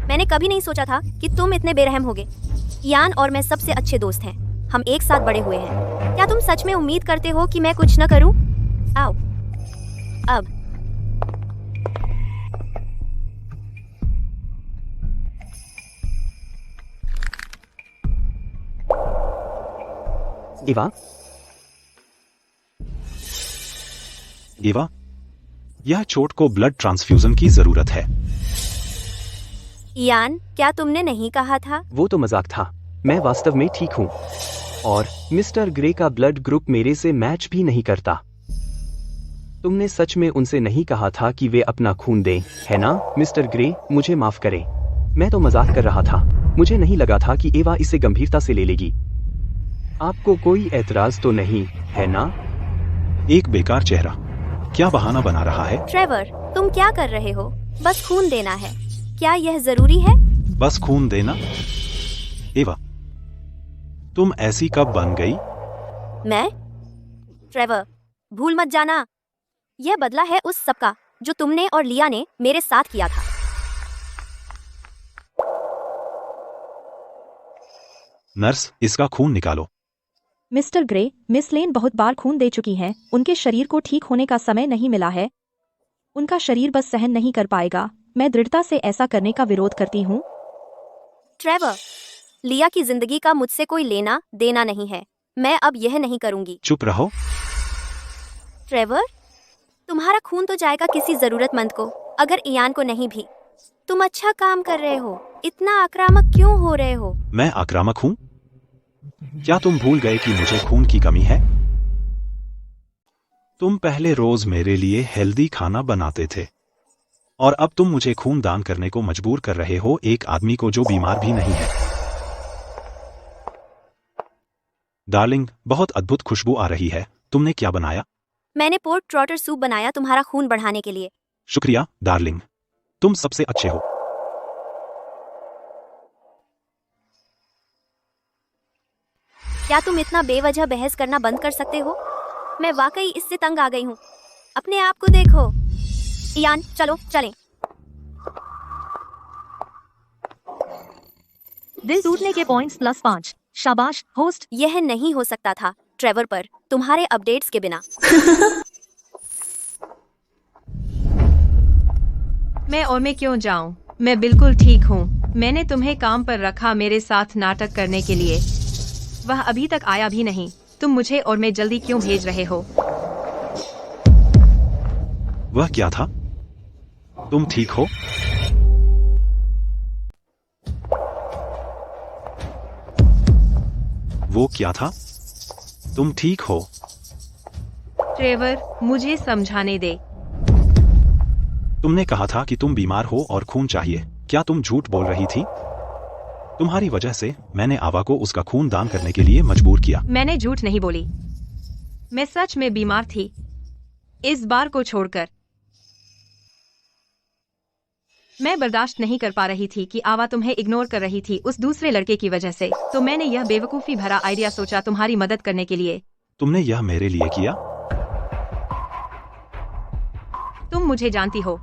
मैंने कभी नहीं सोचा था कि तुम इतने बेरहम होगे। इयान और मैं सबसे अच्छे दोस्त हैं। हम एक साथ बड़े हुए हैं। क्या तुम सच में उम्मीद करते हो कि मैं कुछ न करूं? आओ अब। एवा, एवा, यह चोट को ब्लड ट्रांसफ्यूजन की जरूरत है। इयान, क्या तुमने नहीं कहा था? वो तो मजाक था। मैं वास्तव में ठीक हूँ और मिस्टर ग्रे का ब्लड ग्रुप मेरे से मैच भी नहीं करता। तुमने सच में उनसे नहीं कहा था कि वे अपना खून दें, है ना? मिस्टर ग्रे, मुझे माफ करें। मैं तो मजाक कर रहा था। मुझे नहीं लगा था कि एवा इसे गंभीरता से ले लेगी। आपको कोई एतराज तो नहीं है ना? एक बेकार चेहरा क्या बहाना बना रहा है? ट्रेवर, तुम क्या कर रहे हो? बस खून देना है। क्या यह जरूरी है? बस खून देना? एवा, तुम ऐसी कब बन गई? मैं? ट्रेवर, भूल मत जाना, यह बदला है उस सबका जो तुमने और लिया ने मेरे साथ किया था। नर्स, इसका खून निकालो। मिस्टर ग्रे, मिस लेन बहुत बार खून दे चुकी हैं। उनके शरीर को ठीक होने का समय नहीं मिला है। उनका शरीर बस सहन नहीं कर पाएगा। मैं दृढ़ता से ऐसा करने का विरोध करती हूँ। ट्रेवर, लिया की जिंदगी का मुझसे कोई लेना देना नहीं है। मैं अब यह नहीं करूंगी। चुप रहो। ट्रेवर, तुम्हारा खून तो जाएगा किसी जरूरतमंद को, अगर इयान को नहीं भी। तुम अच्छा काम कर रहे हो। इतना आक्रामक क्यों हो रहे हो? मैं आक्रामक हूँ? क्या तुम भूल गए कि मुझे खून की कमी है? तुम पहले रोज मेरे लिए हेल्दी खाना बनाते थे। और अब तुम मुझे खून दान करने को मजबूर कर रहे हो, एक आदमी को जो बीमार भी नहीं है। डार्लिंग, बहुत अद्भुत खुशबू आ रही है। तुमने क्या बनाया? मैंने पोर्क ट्रॉटर सूप बनाया तुम्हारा खून बढ़ाने के लिए। शुक्रिया डार्लिंग, तुम सबसे अच्छे हो। क्या तुम इतना बेवजह बहस करना बंद कर सकते हो? मैं वाकई इससे तंग आ गई हूँ। अपने आप को देखो। इयान, चलो चलें। दिल टूटने के पॉइंट्स +5। शाबाश होस्ट। यह नहीं हो सकता था ट्रेवर पर तुम्हारे अपडेट्स के बिना। मैं क्यों जाऊं? मैं बिल्कुल ठीक हूं। मैंने तुम्हें काम पर रखा मेरे साथ नाटक करने के लिए। वह अभी तक आया भी नहीं। तुम मुझे और मैं जल्दी क्यों भेज रहे हो? वह क्या था? तुम ठीक हो? वो क्या था? तुम ठीक हो? ट्रेवर, मुझे समझाने दे। तुमने कहा था कि तुम बीमार हो और खून चाहिए। क्या तुम झूठ बोल रही थी? तुम्हारी वजह से मैंने आवा को उसका खून दान करने के लिए मजबूर किया। मैंने झूठ नहीं बोली। मैं सच में बीमार थी। इस बार को छोड़कर मैं बर्दाश्त नहीं कर पा रही थी कि आवा तुम्हें इग्नोर कर रही थी उस दूसरे लड़के की वजह से। तो मैंने यह बेवकूफी भरा आइडिया सोचा तुम्हारी मदद करने के लिए। तुमने यह मेरे लिए किया? तुम मुझे जानती हो,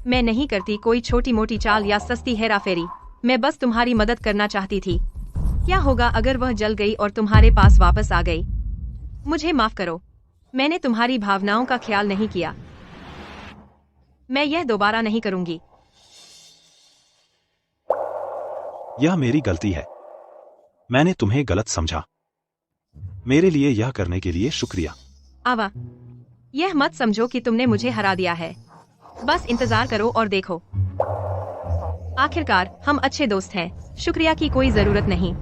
मैं नहीं करती कोई छोटी मोटी चाल या सस्ती हेराफेरी। मैं बस तुम्हारी मदद करना चाहती थी। क्या होगा अगर वह जल गई और तुम्हारे पास वापस आ गई? मुझे माफ करो, मैंने तुम्हारी भावनाओं का ख्याल नहीं किया। मैं यह दोबारा नहीं करूंगी। यह मेरी गलती है। मैंने तुम्हें गलत समझा। मेरे लिए यह करने के लिए शुक्रिया। आवा, यह मत समझो कि तुमने मुझे हरा दिया है। बस इंतजार करो और देखो। आखिरकार हम अच्छे दोस्त हैं। शुक्रिया की कोई जरूरत नहीं।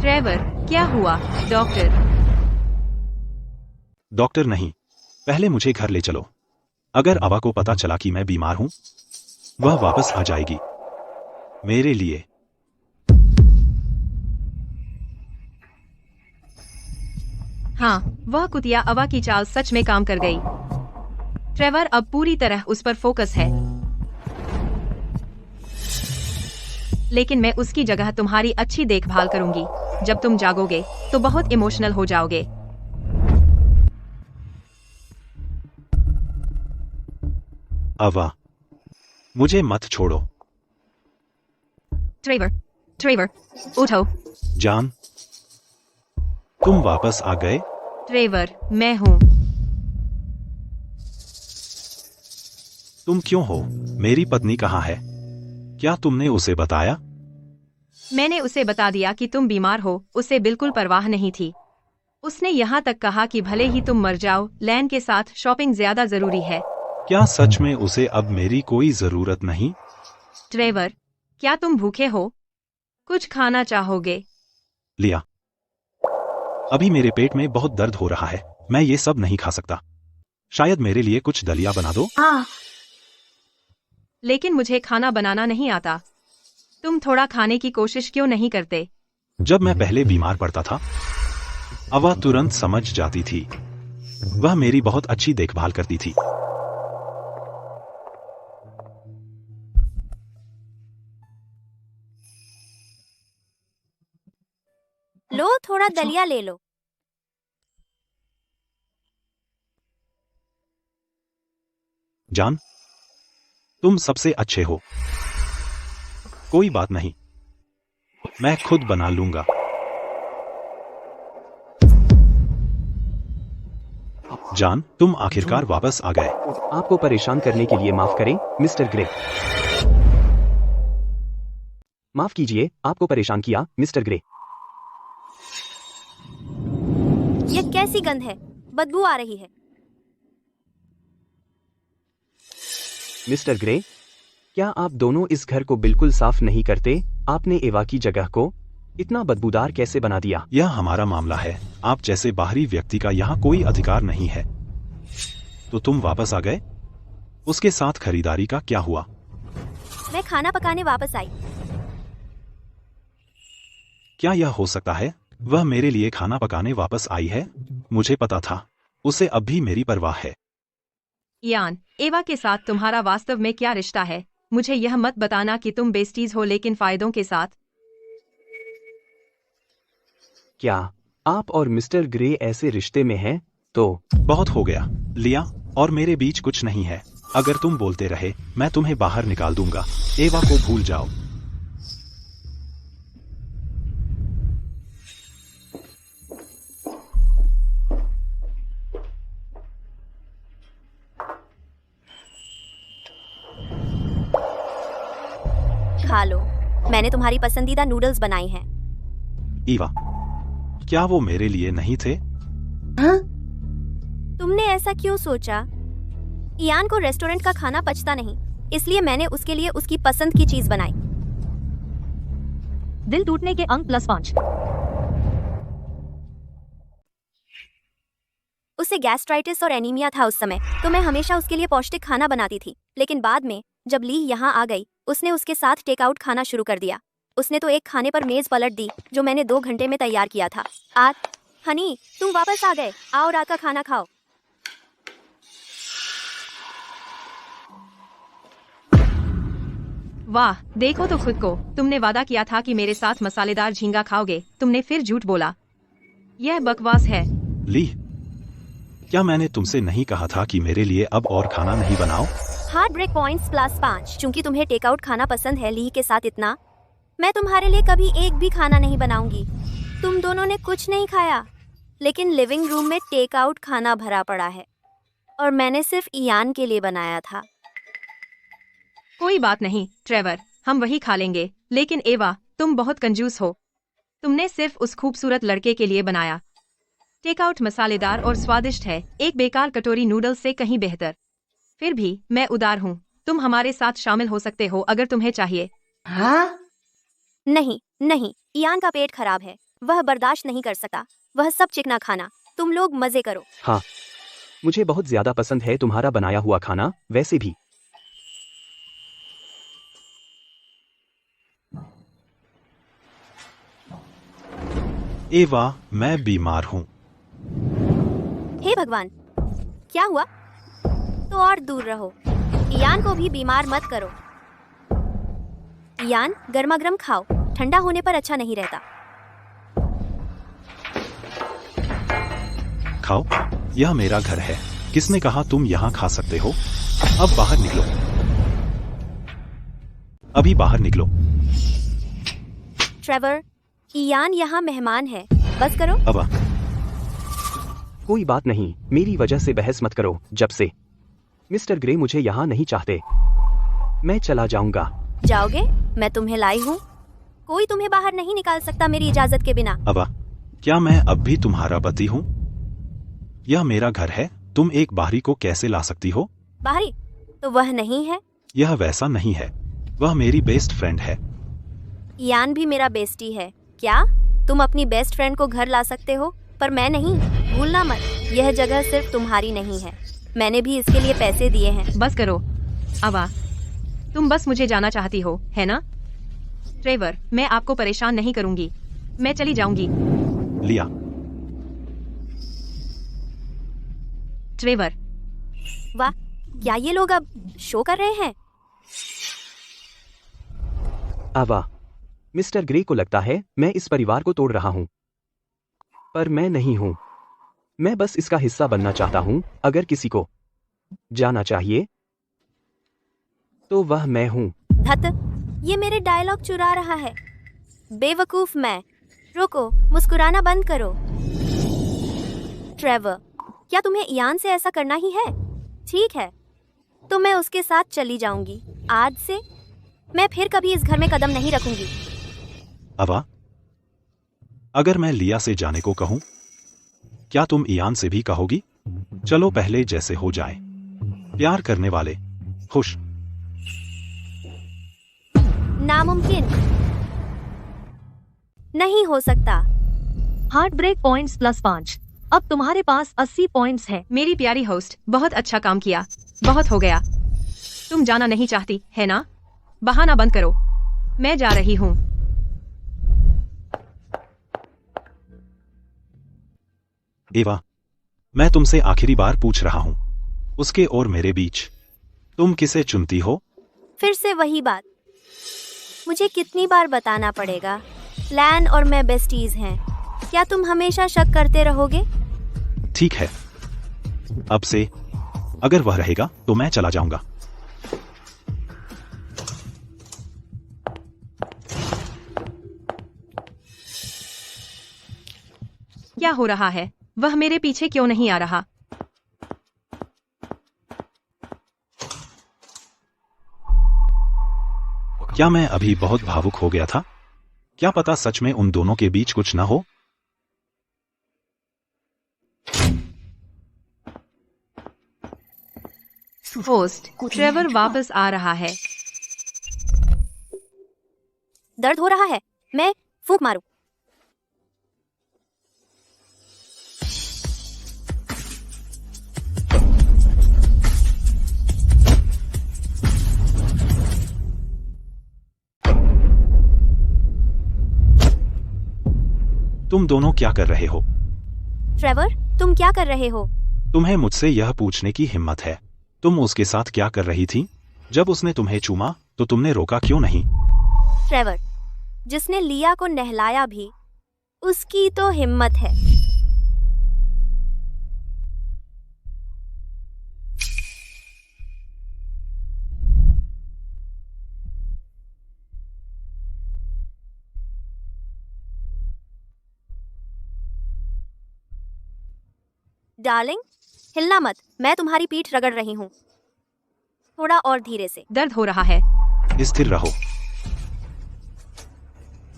ट्रेवर, क्या हुआ? डॉक्टर नहीं, पहले मुझे घर ले चलो। अगर आवा को पता चला कि मैं बीमार हूं, वह वापस आ जाएगी मेरे लिए। हाँ, वह कुतिया आवा की चाल सच में काम कर गई। ट्रेवर अब पूरी तरह उस पर फोकस है। लेकिन मैं उसकी जगह तुम्हारी अच्छी देखभाल करूंगी। जब तुम जागोगे तो बहुत इमोशनल हो जाओगे। आवा, मुझे मत छोड़ो। ट्रेवर, उठो। जान, तुम वापस आ गए? ट्रेवर, मैं हूँ। तुम क्यों हो? मेरी पत्नी कहाँ है? क्या तुमने उसे बताया? मैंने उसे बता दिया कि तुम बीमार हो। उसे बिल्कुल परवाह नहीं थी। उसने यहाँ तक कहा कि भले ही तुम मर जाओ, लैन के साथ शॉपिंग ज्यादा जरूरी है। क्या सच में उसे अब मेरी कोई जरूरत नहीं? ट्रेवर, क्या तुम भूखे हो? कुछ खाना चाहोगे? लिया, अभी मेरे पेट में बहुत दर्द हो रहा है। मैं ये सब नहीं खा सकता। शायद मेरे लिए कुछ दलिया बना दो। लेकिन मुझे खाना बनाना नहीं आता। तुम थोड़ा खाने की कोशिश क्यों नहीं करते? जब मैं पहले बीमार पड़ता था, आवा तुरंत समझ जाती थी। वह मेरी बहुत अच्छी देखभाल करती थी। लो, थोड़ा दलिया ले लो। जान, तुम सबसे अच्छे हो। कोई बात नहीं, मैं खुद बना लूंगा। जान, तुम आखिरकार वापस आ गए। आपको परेशान करने के लिए माफ करें मिस्टर ग्रे। माफ कीजिए, आपको परेशान किया मिस्टर ग्रे। यह कैसी गंध है? बदबू आ रही है। मिस्टर ग्रे, क्या आप दोनों इस घर को बिल्कुल साफ नहीं करते? आपने एवा की जगह को इतना बदबूदार कैसे बना दिया? यह हमारा मामला है। आप जैसे बाहरी व्यक्ति का यहाँ कोई अधिकार नहीं है। तो तुम वापस आ गए? उसके साथ खरीदारी का क्या हुआ? मैं खाना पकाने वापस आई। क्या यह हो सकता है? वह मेरे लिए खाना पकाने वापस आई है? मुझे पता था। उसे अब भी मेरी परवाह है। इयान, एवा के साथ तुम्हारा वास्तव में क्या रिश्ता है? मुझे यह मत बताना कि तुम बेस्टीज हो लेकिन फायदों के साथ। क्या आप और मिस्टर ग्रे ऐसे रिश्ते में हैं? तो बहुत हो गया। लिया और मेरे बीच कुछ नहीं है। अगर तुम बोलते रहे मैं तुम्हें बाहर निकाल दूंगा। एवा को भूल जाओ। खा लो, मैंने तुम्हारी पसंदीदा नूडल्स बनाए हैं। ईवा, क्या वो मेरे लिए नहीं थे? तुमने ऐसा क्यों सोचा? इयान को रेस्टोरेंट का खाना पचता नहीं, इसलिए मैंने उसके लिए उसकी पसंद की चीज बनाई। दिल टूटने के अंक +5। उसे गैस्ट्राइटिस और एनीमिया था उस समय, तो मैं हमेशा उसके लिए पौष्टिक खाना बनाती थी। लेकिन बाद में जब ली यहाँ आ गई, उसने उसके साथ टेकआउट खाना शुरू कर दिया। उसने तो एक खाने पर मेज पलट दी जो मैंने 2 घंटे में तैयार किया था। हनी, तुम वापस आ गए। आओ रात का खाना खाओ। वाह, देखो तो खुद को। तुमने वादा किया था कि मेरे साथ मसालेदार झींगा खाओगे, तुमने फिर झूठ बोला। यह बकवास है। ली, क्या मैंने तुमसे नहीं कहा था कि मेरे लिए अब और खाना नहीं बनाओ? Heart break points +5। चूंकि तुम्हें टेकआउट खाना पसंद है ली के साथ इतना, मैं तुम्हारे लिए कभी एक भी खाना नहीं बनाऊंगी। तुम दोनों ने कुछ नहीं खाया, लेकिन लिविंग रूम में टेकआउट खाना भरा पड़ा है और मैंने सिर्फ इयान के लिए बनाया था। कोई बात नहीं ट्रेवर, हम वही खा लेंगे। लेकिन एवा, तुम बहुत कंजूस हो। तुमने सिर्फ उस खूबसूरत लड़के के लिए बनाया। टेकआउट मसालेदार और स्वादिष्ट है, एक बेकार कटोरी नूडल्स से कहीं बेहतर। फिर भी मैं उदार हूँ। तुम हमारे साथ शामिल हो सकते हो अगर तुम्हें चाहिए। नहीं नहीं, इयान का पेट खराब है, वह बर्दाश्त नहीं कर सकता। वह सब चिकना खाना। तुम लोग मजे करो। हाँ, मुझे बहुत ज्यादा पसंद है तुम्हारा बनाया हुआ खाना। वैसे भी एवा, मैं बीमार हूँ। हे भगवान, क्या हुआ? तो और दूर रहो। इयान को भी बीमार मत करो। इयान, गर्मा-गर्म खाओ, ठंडा होने पर अच्छा नहीं रहता। खाओ, यह मेरा घर है। किसने कहा तुम यहाँ खा सकते हो? अब बाहर निकलो। अभी बाहर निकलो। ट्रेवर, इयान यहाँ मेहमान है, बस करो। अबा, कोई बात नहीं, मेरी वजह से बहस मत करो। जब से मिस्टर ग्रे मुझे यहाँ नहीं चाहते, मैं चला जाऊंगा। जाओगे? मैं तुम्हें लाई हूँ। कोई तुम्हें बाहर नहीं निकाल सकता मेरी इजाजत के बिना। अबा, क्या मैं अब भी तुम्हारा पति हूँ? यह मेरा घर है। तुम एक बाहरी को कैसे ला सकती हो? बाहरी? तो वह नहीं है। यह वैसा नहीं है। वह मेरी बेस्ट फ्रेंड है। इयान भी मेरा बेस्टी है। क्या तुम अपनी बेस्ट फ्रेंड को घर ला सकते हो, पर मैं नहीं? भूलना मत, यह जगह सिर्फ तुम्हारी नहीं है। मैंने भी इसके लिए पैसे दिए हैं। बस करो। अवा, तुम बस मुझे जाना चाहती हो, है ना? ट्रेवर, मैं आपको परेशान नहीं करूंगी। मैं चली जाऊंगी। लिया। ट्रेवर, वाह, क्या ये लोग अब शो कर रहे हैं? आवा, मिस्टर ग्रे को लगता है मैं इस परिवार को तोड़ रहा हूँ, पर मैं नहीं हूँ। मैं बस इसका हिस्सा बनना चाहता हूँ। अगर किसी को जाना चाहिए तो वह मैं हूँ। धत, ये मेरे डायलॉग चुरा रहा है। बेवकूफ मैं। रुको, मुस्कुराना बंद करो। ट्रेवर, क्या तुम्हें इयान से ऐसा करना ही है? ठीक है, तो मैं उसके साथ चली जाऊंगी। आज से मैं फिर कभी इस घर में कदम नहीं रखूंगी। अवा, अगर मैं लिया से जाने को कहूं, क्या तुम इयान से भी कहोगी? चलो पहले जैसे हो जाए। प्यार करने वाले खुश। नामुमकिन नहीं हो सकता। Heart break points +5। अब तुम्हारे पास 80 पॉइंट्स हैं। मेरी प्यारी होस्ट, बहुत अच्छा काम किया। बहुत हो गया। तुम जाना नहीं चाहती है ना? बहाना बंद करो। मैं जा रही हूँ। एवा, मैं तुमसे आखिरी बार पूछ रहा हूँ, उसके और मेरे बीच तुम किसे चुनती हो? फिर से वही बात। मुझे कितनी बार बताना पड़ेगा? लैन और मैं बेस्टीज हैं। क्या तुम हमेशा शक करते रहोगे? ठीक है, अब से अगर वह रहेगा तो मैं चला जाऊंगा। क्या हो रहा है? वह मेरे पीछे क्यों नहीं आ रहा? क्या मैं अभी बहुत भावुक हो गया था? क्या पता सच में उन दोनों के बीच कुछ न हो? होस्ट, ट्रेवर वापस आ रहा है। दर्द हो रहा है? मैं फूंक मारूं? तुम दोनों क्या कर रहे हो? ट्रेवर, तुम क्या कर रहे हो? तुम्हें मुझसे यह पूछने की हिम्मत है? तुम उसके साथ क्या कर रही थी? जब उसने तुम्हें चूमा तो तुमने रोका क्यों नहीं? ट्रेवर, जिसने लिया को नहलाया भी, उसकी तो हिम्मत है। डार्लिंग, हिलना मत। मैं तुम्हारी पीठ रगड़ रही हूँ। थोड़ा और धीरे से। दर्द हो रहा है। स्थिर रहो।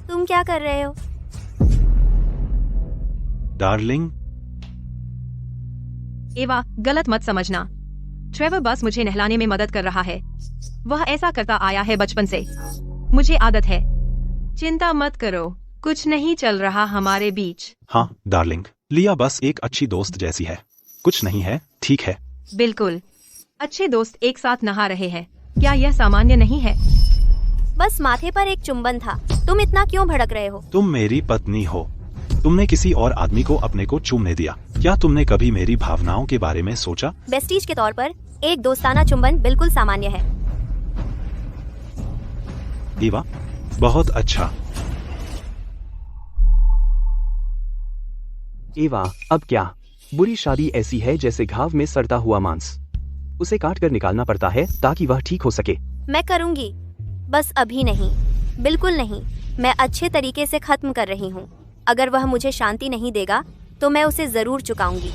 तुम क्या कर रहे हो? डार्लिंग, एवा, गलत मत समझना। ट्रेवर बस मुझे नहलाने में मदद कर रहा है। वह ऐसा करता आया है बचपन से। मुझे आदत है। चिंता मत करो, कुछ नहीं चल रहा हमारे बीच। हाँ डार्लिंग, लिया बस एक अच्छी दोस्त जैसी है। कुछ नहीं है, ठीक है? बिल्कुल। अच्छे दोस्त एक साथ नहा रहे हैं। क्या यह सामान्य नहीं है? बस माथे पर एक चुंबन था। तुम इतना क्यों भड़क रहे हो? तुम मेरी पत्नी हो। तुमने किसी और आदमी को अपने को चूमने दिया। क्या तुमने कभी मेरी भावनाओं के बारे में सोचा? बेस्टीज के तौर पर एक दोस्ताना चुंबन बिल्कुल सामान्य है। एवा, बहुत अच्छा। एवा, अब क्या? बुरी शादी ऐसी है जैसे घाव में सड़ता हुआ मांस। उसे काट कर निकालना पड़ता है ताकि वह ठीक हो सके। मैं करूंगी, बस अभी नहीं। बिल्कुल नहीं। मैं अच्छे तरीके से खत्म कर रही हूँ। अगर वह मुझे शांति नहीं देगा तो मैं उसे जरूर चुकाऊंगी।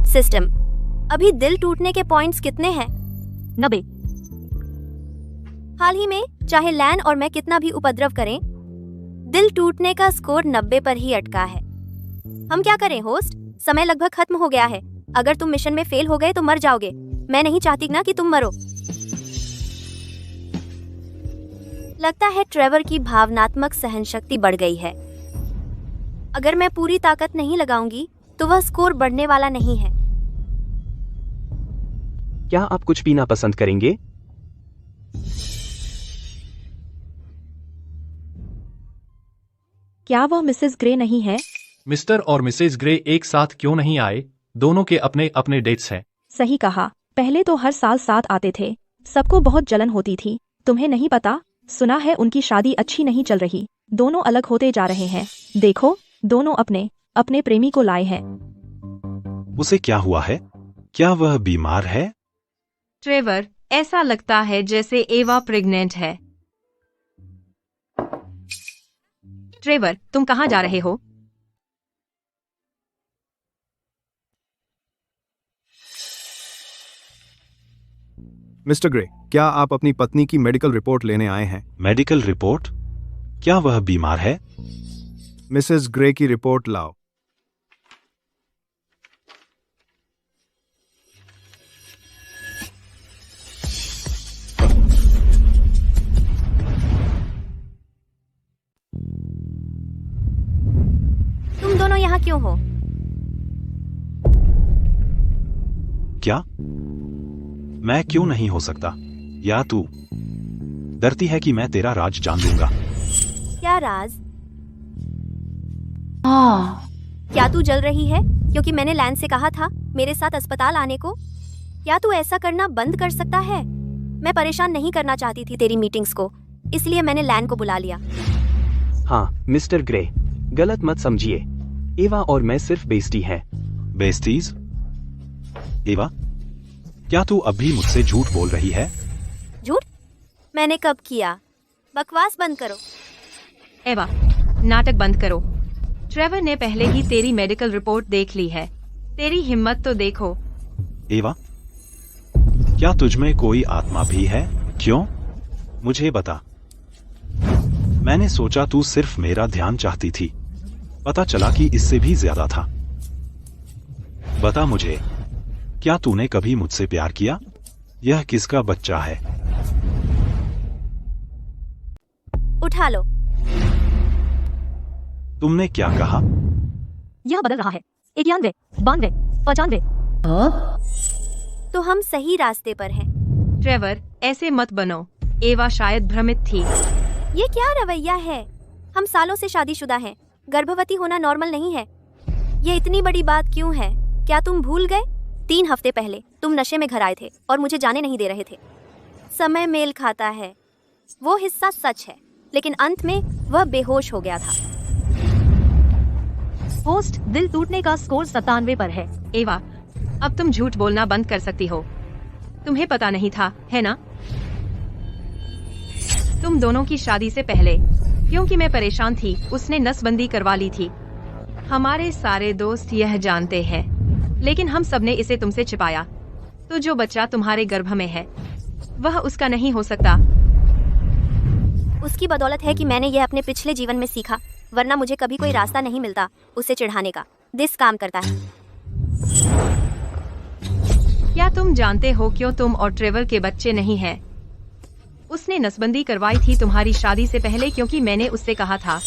सिस्टम, अभी दिल टूटने के पॉइंट्स कितने हैं? 90। हाल ही में चाहे लैन और मैं कितना भी उपद्रव करें, दिल टूटने का स्कोर 90 पर ही अटका है। हम क्या करें होस्ट? समय लगभग खत्म हो गया है। अगर तुम मिशन में फेल हो गए तो मर जाओगे। मैं नहीं चाहती ना कि तुम मरो। लगता है ट्रेवर की भावनात्मक सहनशक्ति बढ़ गई है। अगर मैं पूरी ताकत नहीं लगाऊंगी तो वह स्कोर बढ़ने वाला नहीं है। क्या आप कुछ पीना पसंद करेंगे? क्या वह मिसेस ग्रे नहीं है? मिस्टर और मिसेज ग्रे एक साथ क्यों नहीं आए? दोनों के अपने अपने डेट्स हैं। सही कहा। पहले तो हर साल साथ आते थे। सबको बहुत जलन होती थी। तुम्हें नहीं पता? सुना है उनकी शादी अच्छी नहीं चल रही। दोनों अलग होते जा रहे हैं। देखो, दोनों अपने अपने प्रेमी को लाए हैं। उसे क्या हुआ है? क्या वह बीमार है? ट्रेवर, ऐसा लगता है जैसे एवा प्रेग्नेंट है। ट्रेवर, तुम कहाँ जा रहे हो? मिस्टर ग्रे, क्या आप अपनी पत्नी की मेडिकल रिपोर्ट लेने आए हैं? Medical report? क्या वह बीमार है? मिसेस ग्रे की रिपोर्ट लाओ। तुम दोनों यहाँ क्यों हो? क्या? मैं क्यों नहीं हो सकता? या तू डरती है कि मैं तेरा राज जान लूंगा? क्या राज? क्या तू जल रही है क्योंकि मैंने लैन से कहा था मेरे साथ अस्पताल आने को? क्या तू ऐसा करना बंद कर सकता है? मैं परेशान नहीं करना चाहती थी तेरी मीटिंग्स को, इसलिए मैंने लैन को बुला लिया। हाँ मिस्टर ग्रे, गलत मत समझिए। एवा और मैं सिर्फ बेस्टी हैं। बेस्टीज? एवा, क्या तू अब भी मुझसे झूठ बोल रही है? झूठ? मैंने कब किया? बकवास बंद करो। एवा, नाटक बंद करो। ट्रेवर ने पहले ही तेरी मेडिकल रिपोर्ट देख ली है। तेरी हिम्मत तो देखो। एवा, क्या तुझमें कोई आत्मा भी है? क्यों? मुझे बता। मैंने सोचा तू सिर्फ मेरा ध्यान चाहती थी, पता चला कि इससे भी ज्यादा था। बता मुझे, क्या तूने कभी मुझसे प्यार किया? यह किसका बच्चा है? उठा लो। तुमने क्या कहा? यह बदल रहा है। 91, 92, 95। तो हम सही रास्ते पर हैं। ट्रेवर, ऐसे मत बनो। एवा शायद भ्रमित थी। ये क्या रवैया है? हम सालों से शादीशुदा हैं। गर्भवती होना नॉर्मल नहीं है। ये इतनी बड़ी बात क्यों है? क्या तुम भूल गए? 3 हफ्ते पहले तुम नशे में घर आए थे और मुझे जाने नहीं दे रहे थे। समय मेल खाता है। वो हिस्सा सच है, लेकिन अंत में वह बेहोश हो गया था। होस्ट, दिल टूटने का स्कोर 97 पर है। एवा, अब तुम झूठ बोलना बंद कर सकती हो। तुम्हें पता नहीं था, है ना? तुम दोनों की शादी से पहले, क्योंकि मैं परेशान थी, उसने नसबंदी करवा ली थी। हमारे सारे दोस्त यह जानते हैं, लेकिन हम सबने इसे तुमसे छिपाया। तो जो बच्चा तुम्हारे गर्भ में है, वह उसका नहीं हो सकता। उसकी बदौलत है कि मैंने यह अपने पिछले जीवन में सीखा, वरना मुझे कभी कोई रास्ता नहीं मिलता उसे चिढ़ाने का। दिस काम करता है। क्या तुम जानते हो क्यों तुम और ट्रेवर के बच्चे नहीं हैं? उसने नसबंदी करवाई थी तुम्हारी शादी से पहले, क्योंकि मैंने उससे कहा था।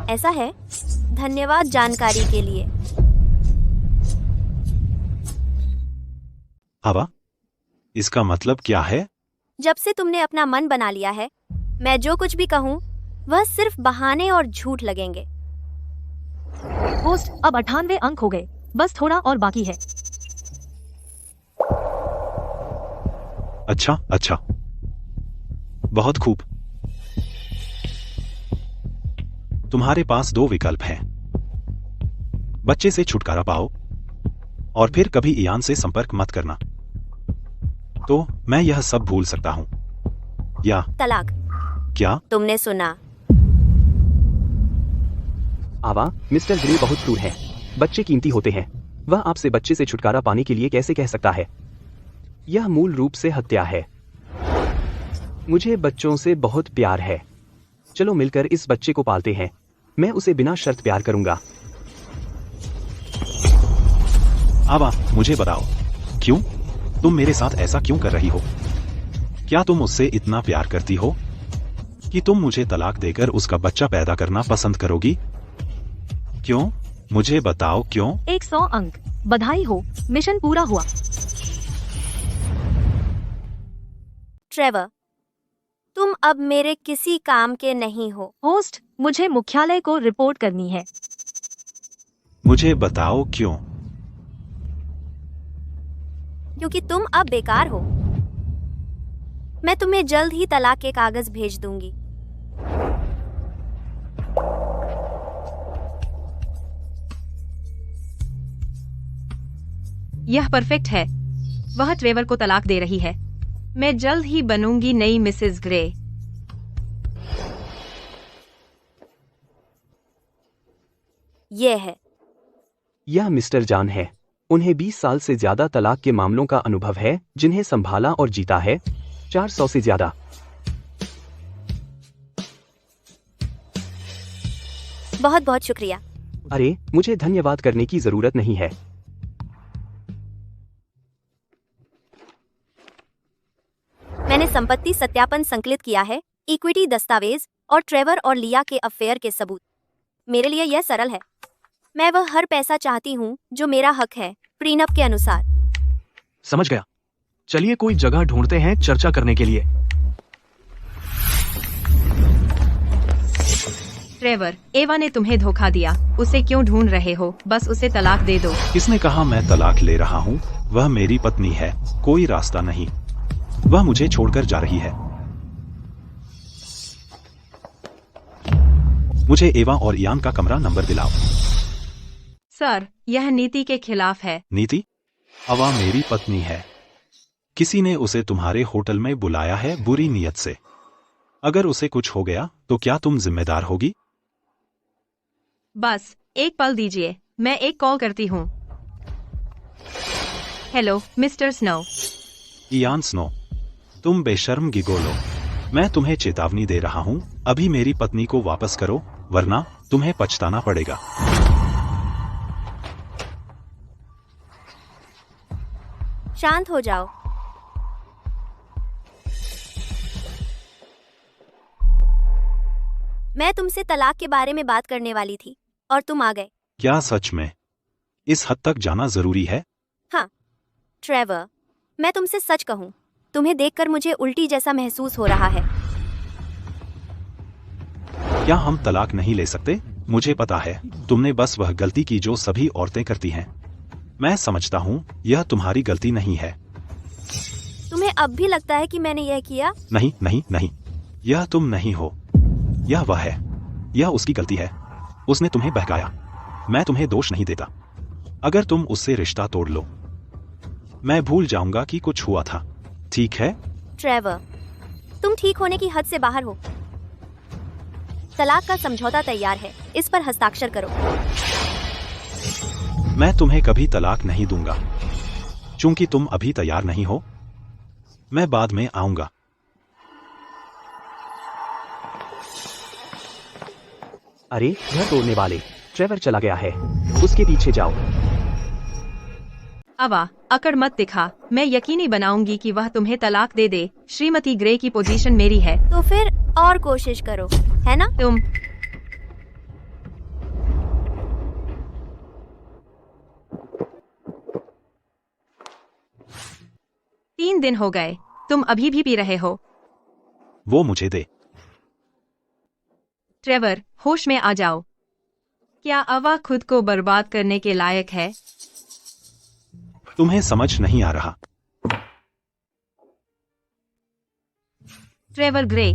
ऐसा है? धन्यवाद जानकारी के लिए। आवा, इसका मतलब क्या है? जब से तुमने अपना मन बना लिया है, मैं जो कुछ भी कहूँ वह सिर्फ बहाने और झूठ लगेंगे। होस्ट, अब 98 अंक हो गए। बस थोड़ा और बाकी है। अच्छा अच्छा, बहुत खूब। तुम्हारे पास 2 विकल्प हैं। बच्चे से छुटकारा पाओ और फिर कभी इयान से संपर्क मत करना। तो मैं यह सब भूल सकता हूँ, या तलाक। क्या? तुमने सुना? आवा, मिस्टर ग्रे बहुत क्रूर है। बच्चे कीमती होते हैं। वह आपसे बच्चे से छुटकारा पाने के लिए कैसे कह सकता है? यह मूल रूप से हत्या है। मुझे बच्चों से बहुत प्यार है। चलो मिलकर इस बच्चे को पालते हैं। मैं उसे बिना शर्त प्यार करूंगा। आवा, मुझे बताओ, क्यों? तुम मेरे साथ ऐसा क्यों कर रही हो? क्या तुम उससे इतना प्यार करती हो कि तुम मुझे तलाक देकर उसका बच्चा पैदा करना पसंद करोगी? क्यों? मुझे बताओ क्यों? 100 अंक। बधाई हो, मिशन पूरा हुआ। ट्रेवर, तुम अब मेरे किसी काम के नहीं हो। होस्ट, मुझे मुख्यालय को रिपोर्ट करनी है। मुझे बताओ क्यों? क्योंकि तुम अब बेकार हो। मैं तुम्हें जल्द ही तलाक के कागज भेज दूंगी। यह परफेक्ट है। वह ट्रेवर को तलाक दे रही है। मैं जल्द ही बनूंगी नई मिसेस ग्रे। ये है। यह मिस्टर जान है। उन्हें 20 साल से ज्यादा तलाक के मामलों का अनुभव है, जिन्हें संभाला और जीता है 400 से ज्यादा। बहुत बहुत शुक्रिया। अरे, मुझे धन्यवाद करने की जरूरत नहीं है। मैंने संपत्ति सत्यापन संकलित किया है, इक्विटी दस्तावेज और ट्रेवर और लिया के अफेयर के सबूत। मेरे लिए यह सरल है। मैं वह हर पैसा चाहती हूँ जो मेरा हक है, प्रीनप के अनुसार। समझ गया। चलिए कोई जगह ढूंढते हैं चर्चा करने के लिए। ट्रेवर, एवा ने तुम्हें धोखा दिया। उसे क्यों ढूंढ रहे हो? बस उसे तलाक दे दो। किसने कहा मैं तलाक ले रहा हूँ? वह मेरी पत्नी है, कोई रास्ता नहीं। वह मुझे छोड़कर जा रही है। मुझे एवा और इयान का कमरा नंबर दिलाओ। सर, यह नीति के खिलाफ है। नीति? अवा मेरी पत्नी है। किसी ने उसे तुम्हारे होटल में बुलाया है बुरी नीयत से। अगर उसे कुछ हो गया तो क्या तुम जिम्मेदार होगी? बस एक पल दीजिए, मैं एक कॉल करती हूँ। Hello mister snow. Ian snow, तुम बेशर्म गिगोलो। मैं तुम्हें चेतावनी दे रहा हूँ, अभी मेरी पत्नी को वापस करो, वरना तुम्हें पछताना पड़ेगा। शांत हो जाओ। मैं तुमसे तलाक के बारे में बात करने वाली थी और तुम आ गए। क्या सच में? इस हद तक जाना जरूरी है? हाँ ट्रेवर, मैं तुमसे सच कहूँ, तुम्हें देखकर मुझे उल्टी जैसा महसूस हो रहा है। क्या हम तलाक नहीं ले सकते? मुझे पता है तुमने बस वह गलती की जो सभी औरतें करती हैं। मैं समझता हूँ यह तुम्हारी गलती नहीं है। तुम्हें अब भी लगता है कि मैंने यह किया? नहीं नहीं नहीं, यह तुम नहीं हो, यह वह है। यह उसकी गलती है। उसने तुम्हें बहकाया। मैं तुम्हें दोष नहीं देता। अगर तुम उससे रिश्ता तोड़ लो, मैं भूल जाऊंगा कि कुछ हुआ था। ठीक है? ट्रेवर, तुम ठीक होने की हद से बाहर हो। तलाक का समझौता तैयार है, इस पर हस्ताक्षर करो। मैं तुम्हें कभी तलाक नहीं दूंगा। चूंकि तुम अभी तैयार नहीं हो, मैं बाद में आऊंगा। अरे, घर तोड़ने वाले। ट्रेवर चला गया है, उसके पीछे जाओ। अवा, अकड़ मत दिखा। मैं यकीनी बनाऊंगी कि वह तुम्हें तलाक दे दे। श्रीमती ग्रे की पोजीशन मेरी है। तो फिर और कोशिश करो, है ना? तुम 3 दिन हो गए, तुम अभी भी पी रहे हो। वो मुझे दे। ट्रेवर, होश में आ जाओ। क्या अवा खुद को बर्बाद करने के लायक है? तुम्हें समझ नहीं आ रहा। ट्रेवर ग्रे,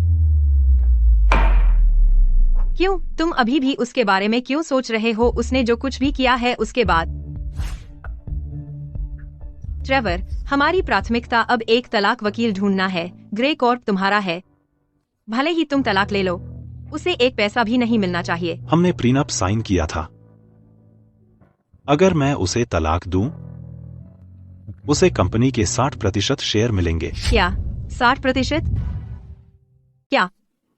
क्यों? तुम अभी भी उसके बारे में क्यों सोच रहे हो, उसने जो कुछ भी किया है उसके बाद? ट्रेवर, हमारी प्राथमिकता अब एक तलाक वकील ढूंढना है। ग्रे कॉर्प तुम्हारा है। भले ही तुम तलाक ले लो, उसे एक पैसा भी नहीं मिलना चाहिए। हमने प्रीनप साइन किया था। अगर मैं उसे तलाक दूं, उसे कंपनी के 60% शेयर मिलेंगे। क्या 60%? क्या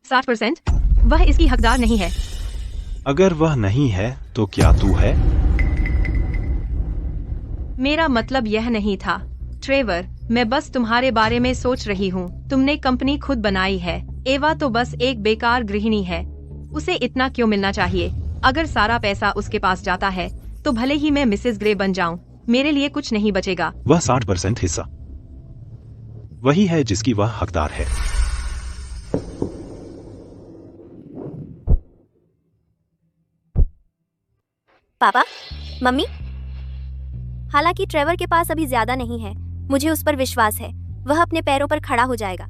60%? वह इसकी हकदार नहीं है। अगर वह नहीं है तो क्या तू है? मेरा मतलब यह नहीं था ट्रेवर, मैं बस तुम्हारे बारे में सोच रही हूँ। तुमने कंपनी खुद बनाई है। एवा तो बस एक बेकार गृहिणी है। उसे इतना क्यों मिलना चाहिए? अगर सारा पैसा उसके पास जाता है तो भले ही मैं मिसेस ग्रे बन जाऊं, मेरे लिए कुछ नहीं बचेगा। वह 60% हिस्सा वही है जिसकी वह हकदार है। पापा, मम्मी, हालांकि ट्रेवर के पास अभी ज्यादा नहीं है, मुझे उस पर विश्वास है। वह अपने पैरों पर खड़ा हो जाएगा।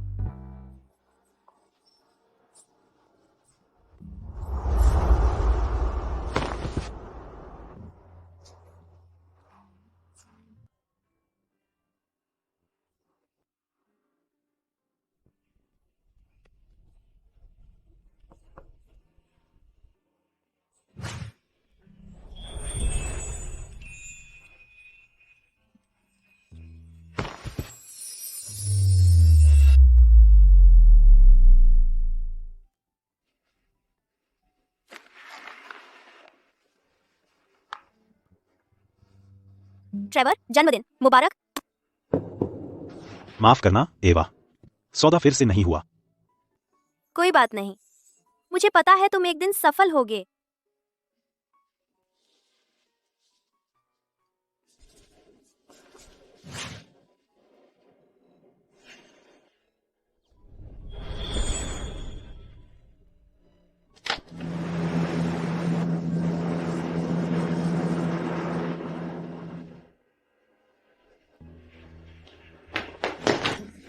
ट्रेवर, जन्मदिन मुबारक। माफ करना एवा, सौदा फिर से नहीं हुआ। कोई बात नहीं, मुझे पता है तुम एक दिन सफल होगे।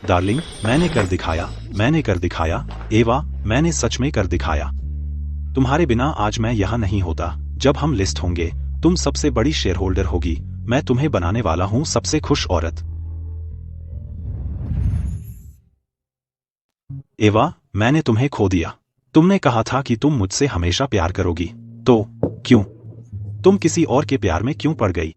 डार्लिंग, मैंने कर दिखाया, मैंने कर दिखाया। एवा, मैंने सच में कर दिखाया। तुम्हारे बिना आज मैं यहाँ नहीं होता। जब हम लिस्ट होंगे, तुम सबसे बड़ी शेयर होल्डर होगी। मैं तुम्हें बनाने वाला हूँ सबसे खुश औरत। एवा, मैंने तुम्हें खो दिया। तुमने कहा था कि तुम मुझसे हमेशा प्यार करोगी, तो क्यों? तुम किसी और के प्यार में क्यों पड़ गई?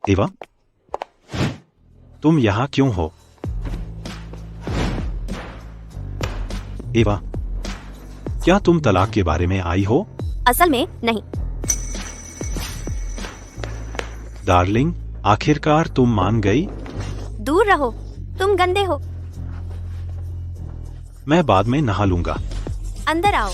एवा, तुम यहाँ क्यों हो? एवा, क्या तुम तलाक के बारे में आई हो? असल में नहीं। डार्लिंग, आखिरकार तुम मान गई। दूर रहो, तुम गंदे हो। मैं बाद में नहा लूंगा। अंदर आओ।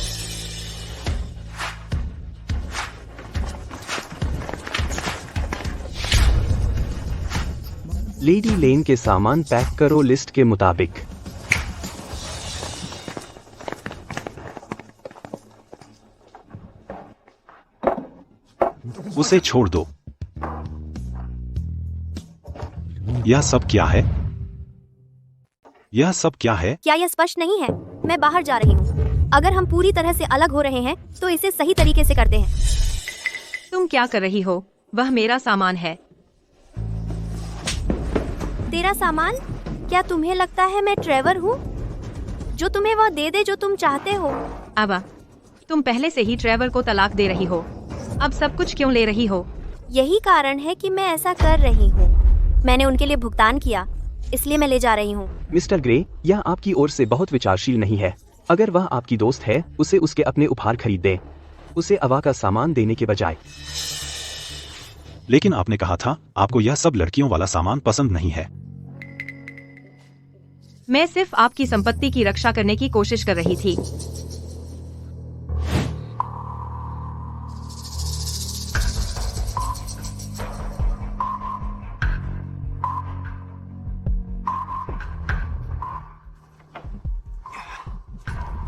लेडी लेन के सामान पैक करो लिस्ट के मुताबिक। उसे छोड़ दो। यह सब क्या है? यह सब क्या है? क्या यह स्पष्ट नहीं है? मैं बाहर जा रही हूँ। अगर हम पूरी तरह से अलग हो रहे हैं तो इसे सही तरीके से करते हैं। तुम क्या कर रही हो? वह मेरा सामान है। तेरा सामान? क्या तुम्हें लगता है मैं ट्रेवर हूँ जो तुम्हें वह दे दे जो तुम चाहते हो? आवा, तुम पहले से ही ट्रेवर को तलाक दे रही हो। अब सब कुछ क्यों ले रही हो? यही कारण है कि मैं ऐसा कर रही हूँ। मैंने उनके लिए भुगतान किया, इसलिए मैं ले जा रही हूँ। मिस्टर ग्रे, यह आपकी ओर से बहुत विचारशील नहीं है। अगर वह आपकी दोस्त है, उसे उसके अपने उपहार खरीद दे, उसे अवा का सामान देने के बजाय। लेकिन आपने कहा था आपको यह सब लड़कियों वाला सामान पसंद नहीं है। मैं सिर्फ आपकी संपत्ति की रक्षा करने की कोशिश कर रही थी।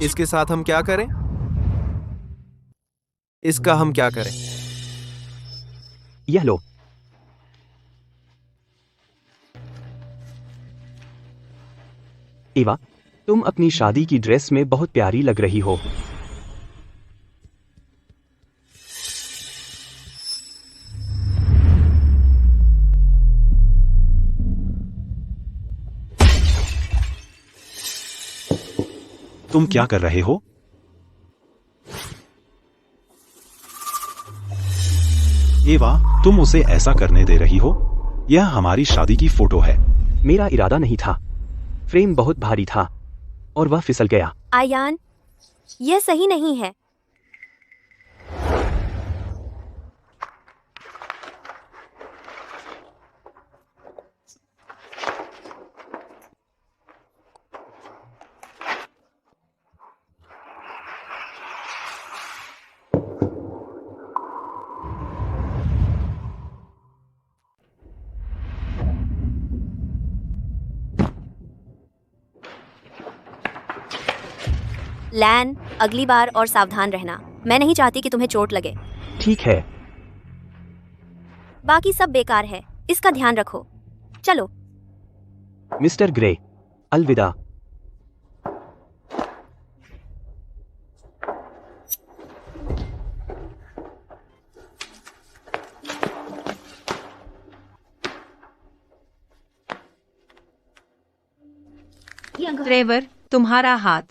इसके साथ हम क्या करें? इसका हम क्या करें? यह लो। एवा, तुम अपनी शादी की ड्रेस में बहुत प्यारी लग रही हो। तुम क्या कर रहे हो? एवा, तुम उसे ऐसा करने दे रही हो? यह हमारी शादी की फोटो है। मेरा इरादा नहीं था। फ्रेम बहुत भारी था और वह फिसल गया। आयान, यह सही नहीं है। लैन, अगली बार और सावधान रहना। मैं नहीं चाहती कि तुम्हें चोट लगे। ठीक है। बाकी सब बेकार है, इसका ध्यान रखो। चलो। मिस्टर ग्रे, अलविदा। ट्रेवर, तुम्हारा हाथ।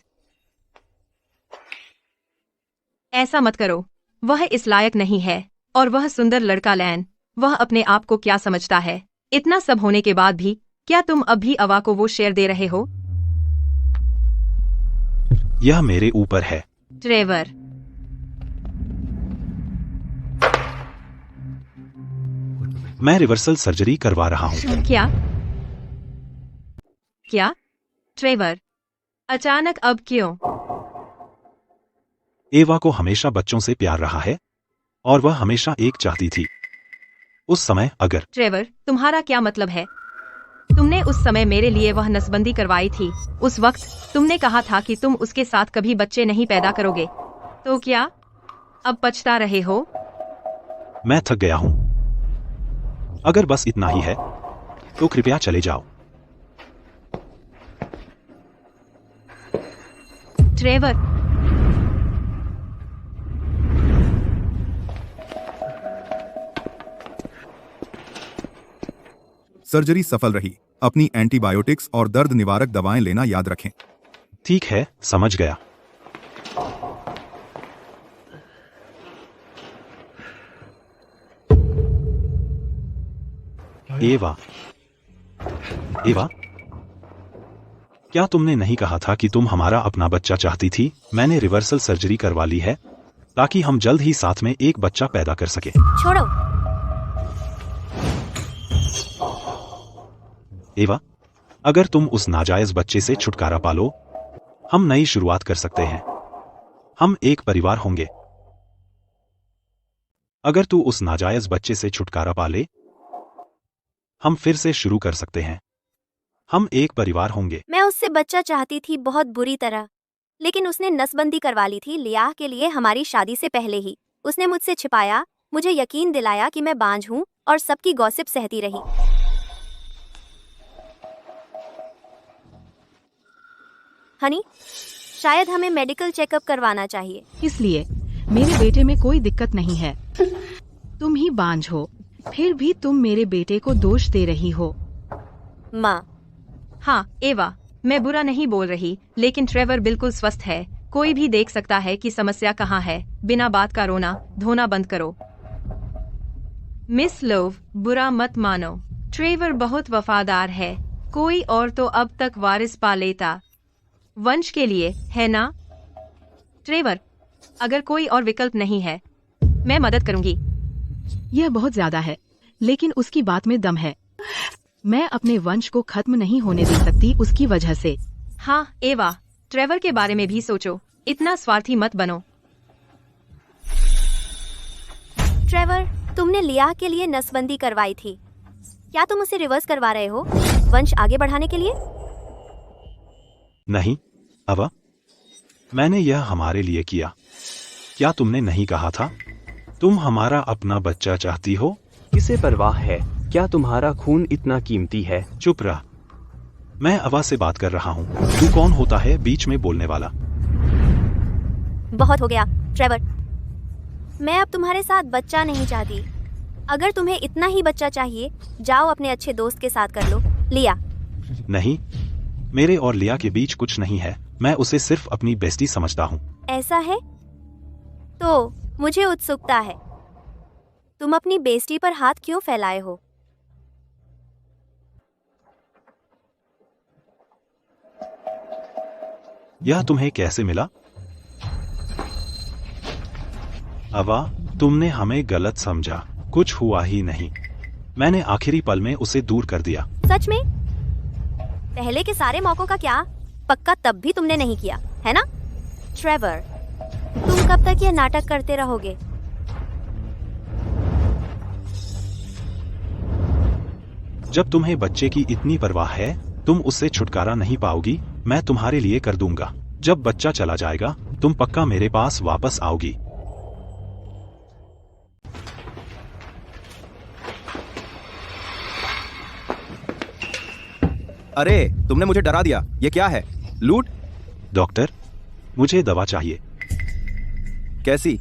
ऐसा मत करो। वह इस लायक नहीं है। और वह सुंदर लड़का लैन, वह अपने आप को क्या समझता है? इतना सब होने के बाद भी क्या तुम अब भी अवा को वो शेयर दे रहे हो? यह मेरे ऊपर है। ट्रेवर, मैं रिवर्सल सर्जरी करवा रहा हूँ। क्या? क्या? ट्रेवर, अचानक अब क्यों? एवा को हमेशा बच्चों से प्यार रहा है और वह हमेशा एक चाहती थी। उस समय अगर ट्रेवर, तुम्हारा क्या मतलब है? तुमने उस समय मेरे लिए वह नसबंदी करवाई थी। उस वक्त तुमने कहा था कि तुम उसके साथ कभी बच्चे नहीं पैदा करोगे। तो क्या अब पछता रहे हो? मैं थक गया हूँ। अगर बस इतना ही है तो कृपया चले जाओ। ट्रेवर, सर्जरी सफल रही। अपनी एंटीबायोटिक्स और दर्द निवारक दवाएं लेना याद रखें। ठीक है, समझ गया। एवा, एवा, क्या तुमने नहीं कहा था कि तुम हमारा अपना बच्चा चाहती थी? मैंने रिवर्सल सर्जरी करवा ली है ताकि हम जल्द ही साथ में एक बच्चा पैदा कर सके। छोड़ो। एवा, अगर तुम उस नाजायज बच्चे से छुटकारा पालो, हम नई शुरुआत कर सकते हैं। हम एक परिवार होंगे। अगर तू उस नाजायज बच्चे से छुटकारा पाले, हम फिर से शुरू कर सकते हैं। हम एक परिवार होंगे। मैं उससे बच्चा चाहती थी बहुत बुरी तरह, लेकिन उसने नसबंदी करवा ली थी लिया के लिए हमारी शादी से पहले ही। उसने मुझसे छिपाया, मुझे यकीन दिलाया कि मैं बांझ हूँ और सबकी गॉसिप सहती रही। हनी, शायद हमें मेडिकल चेकअप करवाना चाहिए। इसलिए मेरे बेटे में कोई दिक्कत नहीं है। तुम ही बांझ हो, फिर भी तुम मेरे बेटे को दोष दे रही हो। माँ। हाँ एवा, मैं बुरा नहीं बोल रही, लेकिन ट्रेवर बिल्कुल स्वस्थ है। कोई भी देख सकता है कि समस्या कहाँ है। बिना बात का रोना धोना बंद करो। मिस लोव, बुरा मत मानो, ट्रेवर बहुत वफादार है। कोई और तो अब तक वारिस पा लेता वंश के लिए, है ना? ट्रेवर, अगर कोई और विकल्प नहीं है, मैं मदद करूंगी। यह बहुत ज्यादा है, लेकिन उसकी बात में दम है। मैं अपने वंश को खत्म नहीं होने दे सकती उसकी वजह से। हाँ एवा, ट्रेवर के बारे में भी सोचो। इतना स्वार्थी मत बनो। ट्रेवर, तुमने लिया के लिए नसबंदी करवाई थी। क्या तुम उसे रिवर्स करवा रहे हो वंश आगे बढ़ाने के लिए? नहीं अवा, मैंने यह हमारे लिए किया। क्या तुमने नहीं कहा था तुम हमारा अपना बच्चा चाहती हो? किसे परवाह है? क्या तुम्हारा खून इतना कीमती है? चुप रह, मैं अवा से बात कर रहा हूँ। तू कौन होता है बीच में बोलने वाला? बहुत हो गया ट्रेवर, मैं अब तुम्हारे साथ बच्चा नहीं चाहती। अगर तुम्हें इतना ही बच्चा चाहिए, जाओ अपने अच्छे दोस्त के साथ कर लो। लिया। नहीं, मेरे और लिया के बीच कुछ नहीं है। मैं उसे सिर्फ अपनी बेस्टी समझता हूँ। ऐसा है तो मुझे उत्सुकता है, तुम अपनी बेस्टी पर हाथ क्यों फैलाए हो? यह तुम्हें कैसे मिला? अवा, तुमने हमें गलत समझा। कुछ हुआ ही नहीं। मैंने आखिरी पल में उसे दूर कर दिया। सच में? पहले के सारे मौकों का क्या? पक्का तब भी तुमने नहीं किया, है ना? ट्रेवर, तुम कब तक ये नाटक करते रहोगे? जब तुम्हें बच्चे की इतनी परवाह है, तुम उससे छुटकारा नहीं पाओगी। मैं तुम्हारे लिए कर दूंगा। जब बच्चा चला जाएगा, तुम पक्का मेरे पास वापस आओगी। अरे, तुमने मुझे डरा दिया। ये क्या है? लूट? डॉक्टर, मुझे दवा चाहिए। कैसी?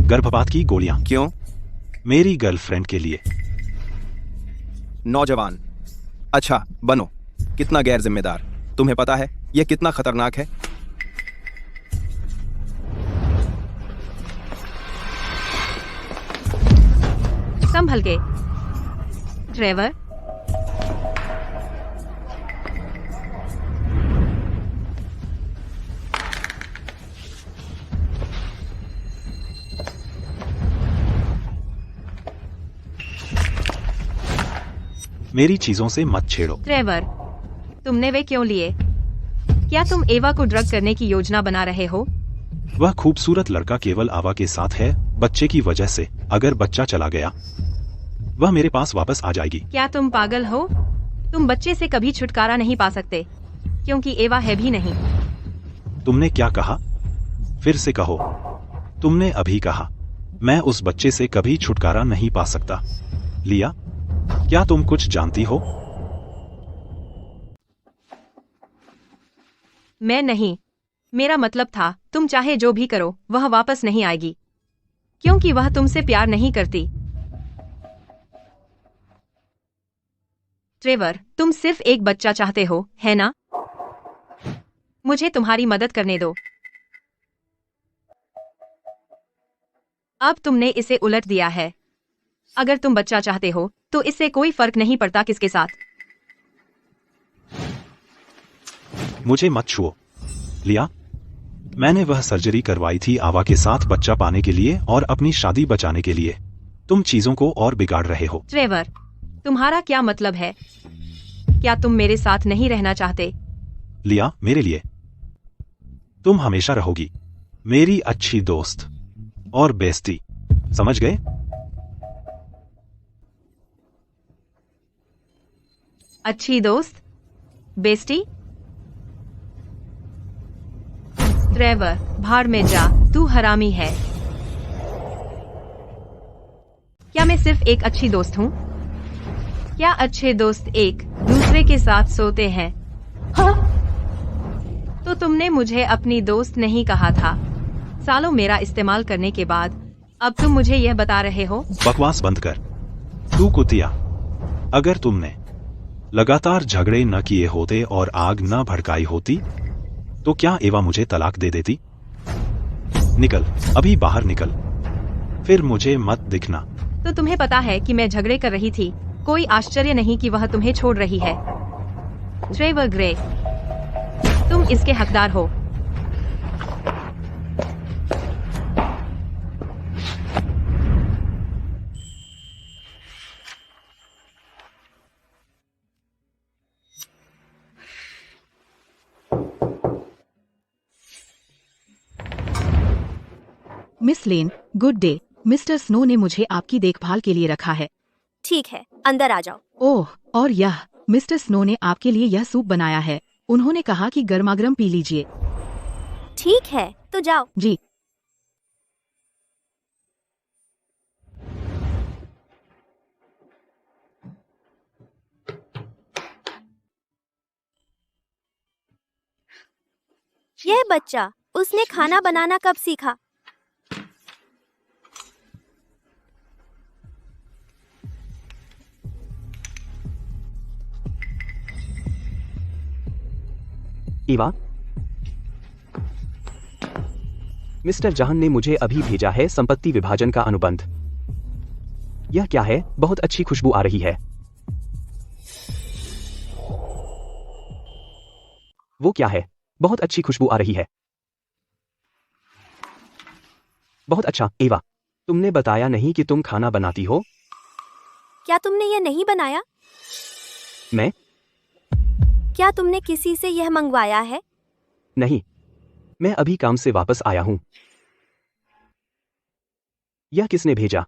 गर्भपात की गोलियां। क्यों? मेरी गर्लफ्रेंड के लिए। नौजवान। अच्छा, बनो। कितना गैर जिम्मेदार। तुम्हें पता है यह कितना खतरनाक है? संभल के। ट्रेवर, मेरी चीजों से मत छेड़ो। ट्रेवर, तुमने वे क्यों लिए? क्या तुम एवा को ड्रग करने की योजना बना रहे हो? वह खूबसूरत लड़का केवल आवा के साथ है, बच्चे की वजह से। अगर बच्चा चला गया, वह मेरे पास वापस आ जाएगी। क्या तुम पागल हो? तुम बच्चे से कभी छुटकारा नहीं पा सकते, क्योंकि एवा है भी नहीं। तुमने क्या कहा? फिर से कहो। तुमने अभी कहा मैं उस बच्चे से कभी छुटकारा नहीं पा सकता। लिया, क्या तुम कुछ जानती हो? मैं नहीं। मेरा मतलब था, तुम चाहे जो भी करो, वह वापस नहीं आएगी, क्योंकि वह तुमसे प्यार नहीं करती। ट्रेवर, तुम सिर्फ एक बच्चा चाहते हो, है ना? मुझे तुम्हारी मदद करने दो। अब तुमने इसे उलट दिया है। अगर तुम बच्चा चाहते हो, तो इससे कोई फर्क नहीं पड़ता किसके साथ। मुझे मत छुओ। लिया, मैंने वह सर्जरी करवाई थी आवा के साथ बच्चा पाने के लिए और अपनी शादी बचाने के लिए। तुम चीजों को और बिगाड़ रहे हो। ट्रेवर, तुम्हारा क्या मतलब है? क्या तुम मेरे साथ नहीं रहना चाहते? लिया, मेरे लिए तुम हमेशा रहोगी, मेरी अच्छी दोस्त और बेस्टी। समझ गए? अच्छी दोस्त? बेस्टी? ट्रेवर, भाड़ में जा, तू हरामी है। क्या मैं सिर्फ एक अच्छी दोस्त हूँ? क्या अच्छे दोस्त एक दूसरे के साथ सोते हैं? हाँ? तो तुमने मुझे अपनी दोस्त नहीं कहा था। सालों मेरा इस्तेमाल करने के बाद अब तुम मुझे यह बता रहे हो? बकवास बंद कर। तू कुतिया, अगर तुमने लगातार झगड़े न किए होते और आग न भड़काई होती, तो क्या एवा मुझे तलाक दे देती? निकल, अभी बाहर निकल, फिर मुझे मत दिखना। तो तुम्हें पता है कि मैं झगड़े कर रही थी। कोई आश्चर्य नहीं कि वह तुम्हें छोड़ रही है। ट्रेवर ग्रे, तुम इसके हकदार हो। मिस लेन, गुड डे। मिस्टर स्नो ने मुझे आपकी देखभाल के लिए रखा है। ठीक है, अंदर आ जाओ। ओह, और यह मिस्टर स्नो ने आपके लिए यह सूप बनाया है। उन्होंने कहा कि गर्मागर्म पी लीजिए। ठीक है, तो जाओ। जी। यह बच्चा, उसने खाना बनाना कब सीखा? ईवा, मिस्टर जहान ने मुझे अभी भेजा है संपत्ति विभाजन का अनुबंध। यह क्या है? बहुत अच्छी खुशबू आ रही है। वो क्या है? बहुत अच्छी खुशबू आ रही है। बहुत अच्छा। एवा, तुमने बताया नहीं कि तुम खाना बनाती हो। क्या तुमने यह नहीं बनाया? मैं? क्या तुमने किसी से यह मंगवाया है? नहीं, मैं अभी काम से वापस आया हूं। यह किसने भेजा?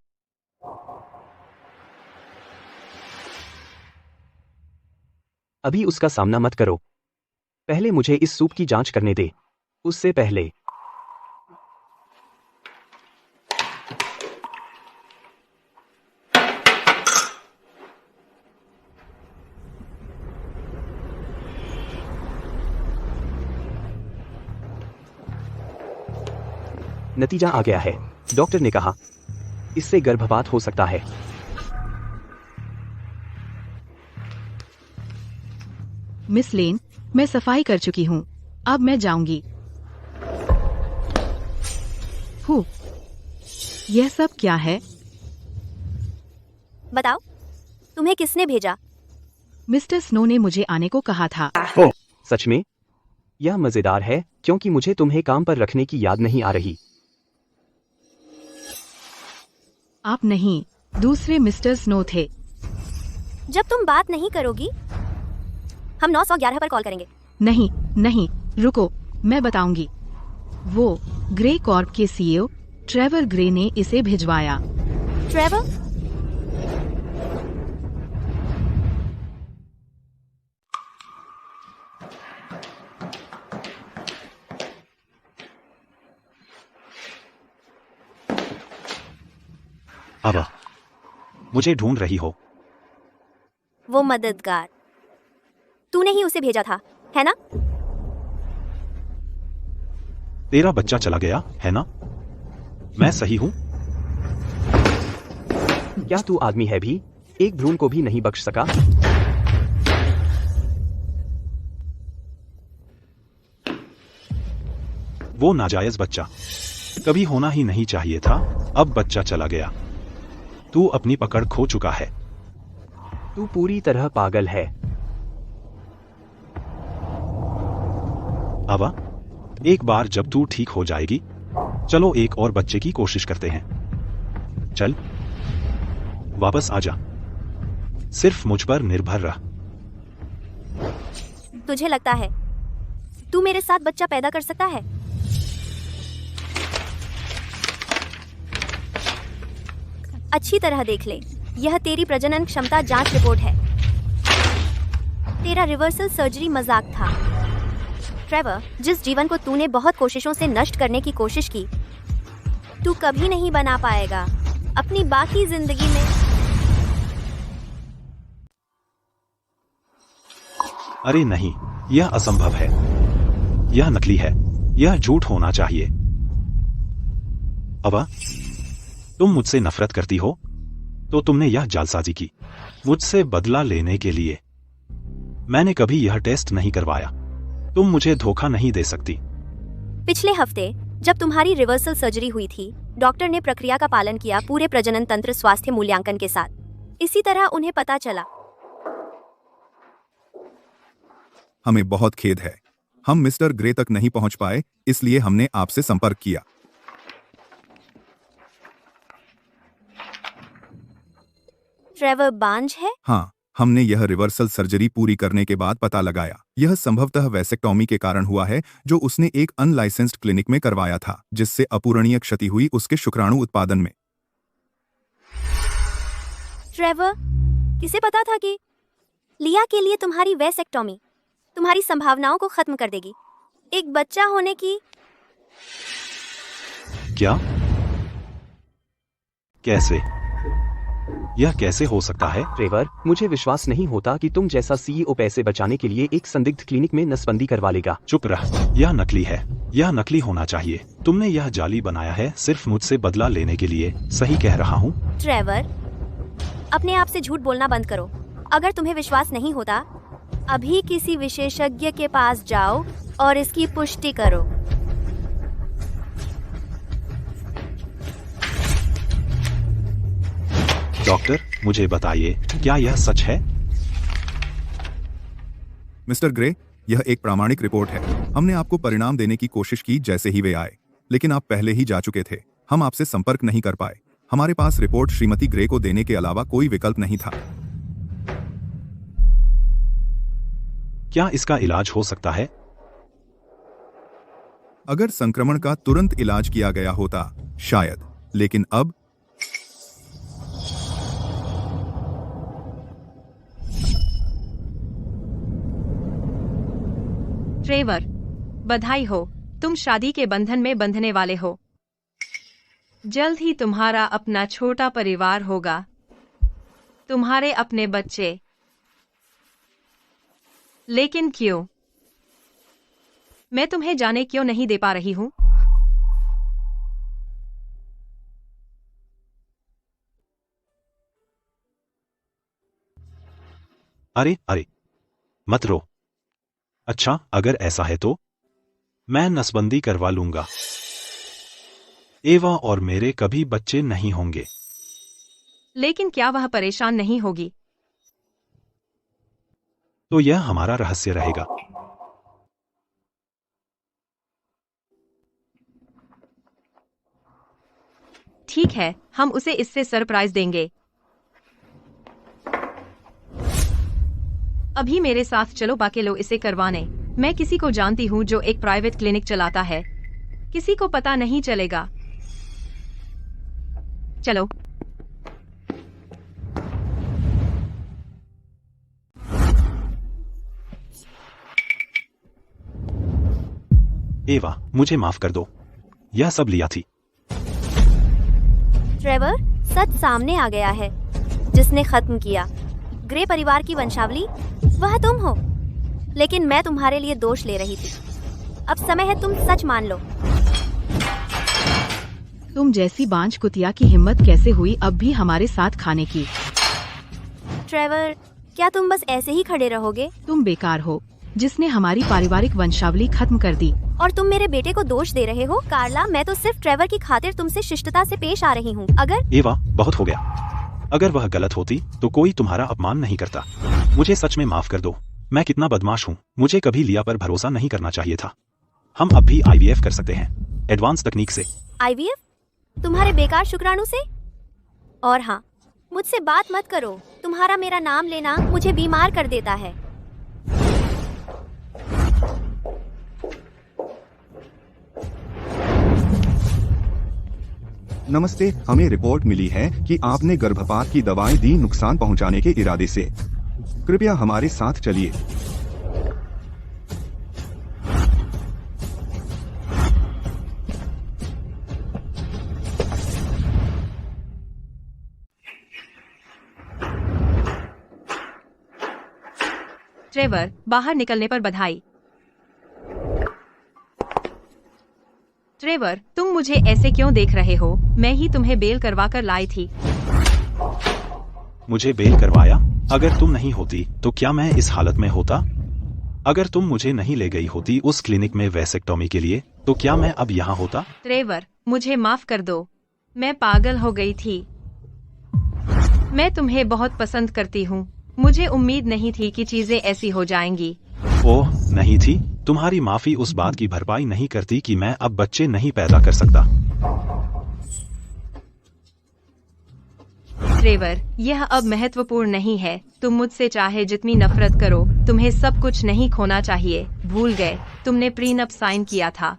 अभी उसका सामना मत करो। पहले मुझे इस सूप की जांच करने दे। उससे पहले नतीजा आ गया है। डॉक्टर ने कहा इससे गर्भपात हो सकता है। मिस लेन, मैं सफाई कर चुकी हूँ। अब मैं जाऊंगी। यह सब क्या है? बताओ, तुम्हें किसने भेजा? मिस्टर स्नो ने मुझे आने को कहा था। सच में? यह मजेदार है क्योंकि मुझे तुम्हें काम पर रखने की याद नहीं आ रही। आप नहीं, दूसरे मिस्टर स्नो थे। जब तुम बात नहीं करोगी, हम 911 पर कॉल करेंगे। नहीं नहीं, रुको, मैं बताऊंगी। वो ग्रे कॉर्प के सीईओ ट्रेवर ग्रे ने इसे भिजवाया। ट्रेवर? अब मुझे ढूंढ रही हो? वो मददगार, तूने ही उसे भेजा था, है ना? तेरा बच्चा चला गया है ना? मैं सही हूं? क्या तू आदमी है भी? एक भ्रूण को भी नहीं बख्श सका? वो नाजायज बच्चा कभी होना ही नहीं चाहिए था। अब बच्चा चला गया। तू अपनी पकड़ खो चुका है। तू पूरी तरह पागल है। अवा, एक बार जब तू ठीक हो जाएगी, चलो एक और बच्चे की कोशिश करते हैं। चल, वापस आजा। सिर्फ मुझ पर निर्भर रह। तुझे लगता है तू मेरे साथ बच्चा पैदा कर सकता है? अच्छी तरह देख ले, यह तेरी प्रजनन क्षमता जांच रिपोर्ट है। तेरा रिवर्सल सर्जरी मजाक था। ट्रेवर, जिस जीवन को तूने बहुत कोशिशों से नष्ट करने की कोशिश की, तू कभी नहीं बना पाएगा अपनी बाकी जिंदगी में। अरे नहीं, यह असंभव है। यह नकली है। यह झूठ होना चाहिए। अवा, तुम मुझसे नफरत करती हो, तो तुमने यह जालसाजी की मुझसे बदला लेने के लिए। मैंने कभी यह टेस्ट नहीं करवाया। तुम मुझे धोखा नहीं दे सकती। पिछले हफ्ते जब तुम्हारी रिवर्सल सर्जरी हुई थी, डॉक्टर ने प्रक्रिया का पालन किया पूरे प्रजनन तंत्र स्वास्थ्य मूल्यांकन के साथ। इसी तरह उन्हें पता चला। हमें बहुत खेद है, हम मिस्टर ग्रे तक नहीं पहुंच पाए, इसलिए हमने आपसे संपर्क किया। ट्रेवर बांझ है? हाँ, हमने यह रिवर्सल सर्जरी पूरी करने के बाद पता लगाया। यह संभवतः वैसेक्टोमी के कारण हुआ है, जो उसने एक अनलाइसेंस्ड क्लिनिक में करवाया था, जिससे अपूरणीय क्षति हुई उसके शुक्राणु उत्पादन में। ट्रेवर, किसे पता था कि लिया के लिए तुम्हारी वैसेक्टोमी तुम्हारी संभावनाओं को खत्म कर देगी, एक बच्चा होने की? क्या? कैसे? यह कैसे हो सकता है? ट्रेवर, मुझे विश्वास नहीं होता कि तुम जैसा सीईओ पैसे बचाने के लिए एक संदिग्ध क्लिनिक में नसबंदी करवा लेगा। चुप रह, यह नकली है। यह नकली होना चाहिए। तुमने यह जाली बनाया है सिर्फ मुझसे बदला लेने के लिए। सही कह रहा हूँ? ट्रेवर, अपने आप से झूठ बोलना बंद करो। अगर तुम्हें विश्वास नहीं होता, अभी किसी विशेषज्ञ के पास जाओ और इसकी पुष्टि करो। डॉक्टर, मुझे बताइए, क्या यह सच है? मिस्टर ग्रे, यह एक प्रामाणिक रिपोर्ट है। हमने आपको परिणाम देने की कोशिश की जैसे ही वे आए, लेकिन आप पहले ही जा चुके थे। हम आपसे संपर्क नहीं कर पाए। हमारे पास रिपोर्ट श्रीमती ग्रे को देने के अलावा कोई विकल्प नहीं था। क्या इसका इलाज हो सकता है? अगर संक्रमण का तुरंत इलाज किया गया होता, शायद, लेकिन अब ट्रेवर, बधाई हो, तुम शादी के बंधन में बंधने वाले हो। जल्द ही तुम्हारा अपना छोटा परिवार होगा, तुम्हारे अपने बच्चे। लेकिन क्यों? मैं तुम्हें जाने क्यों नहीं दे पा रही हूं? अरे अरे, मत रो। अच्छा, अगर ऐसा है तो मैं नसबंदी करवा लूंगा। एवा और मेरे कभी बच्चे नहीं होंगे। लेकिन क्या वह परेशान नहीं होगी? तो यह हमारा रहस्य रहेगा। ठीक है, हम उसे इससे सरप्राइज देंगे। अभी मेरे साथ चलो बाकेलो इसे करवाने। मैं किसी को जानती हूँ जो एक प्राइवेट क्लिनिक चलाता है। किसी को पता नहीं चलेगा। चलो। एवा, मुझे माफ कर दो। यह सब लिया थी। ट्रेवर, सच सामने आ गया है। जिसने खत्म किया ग्रे परिवार की वंशावली वह तुम हो। लेकिन मैं तुम्हारे लिए दोष ले रही थी। अब समय है तुम सच मान लो। तुम जैसी बांझ कुतिया की हिम्मत कैसे हुई अब भी हमारे साथ खाने की? ट्रेवर, क्या तुम बस ऐसे ही खड़े रहोगे? तुम बेकार हो, जिसने हमारी पारिवारिक वंशावली खत्म कर दी। और तुम मेरे बेटे को दोष दे रहे हो? कार्ला, मैं तो सिर्फ ट्रेवर की खातिर तुमसे शिष्टता से पेश आ रही हूँ। अगर एवा, बहुत हो गया। अगर वह गलत होती तो कोई तुम्हारा अपमान नहीं करता। मुझे सच में माफ कर दो। मैं कितना बदमाश हूँ। मुझे कभी लिया पर भरोसा नहीं करना चाहिए था। हम अब भी IVF कर सकते हैं, एडवांस तकनीक से। IVF? तुम्हारे बेकार शुक्राणु से? और हाँ, मुझसे बात मत करो। तुम्हारा मेरा नाम लेना मुझे बीमार कर देता है। नमस्ते, हमें रिपोर्ट मिली है कि आपने गर्भपात की दवाएं दी नुकसान पहुंचाने के इरादे से। कृपया हमारे साथ चलिए। ट्रेवर, बाहर निकलने पर बधाई। ट्रेवर, तुम मुझे ऐसे क्यों देख रहे हो? मैं ही तुम्हें बेल करवा कर लाई थी। मुझे बेल करवाया? अगर तुम नहीं होती तो क्या मैं इस हालत में होता? अगर तुम मुझे नहीं ले गई होती उस क्लिनिक में वैसेक्टोमी के लिए तो क्या मैं अब यहाँ होता? ट्रेवर, मुझे माफ कर दो। मैं पागल हो गई थी। मैं तुम्हें बहुत पसंद करती हूँ। मुझे उम्मीद नहीं थी कि चीजें ऐसी हो जाएंगी। ओह, नहीं थी? तुम्हारी माफी उस बात की भरपाई नहीं करती कि मैं अब बच्चे नहीं पैदा कर सकता। ट्रेवर, यह अब महत्वपूर्ण नहीं है। तुम मुझसे चाहे जितनी नफरत करो, तुम्हें सब कुछ नहीं खोना चाहिए। भूल गए, तुमने प्रीनप साइन किया था।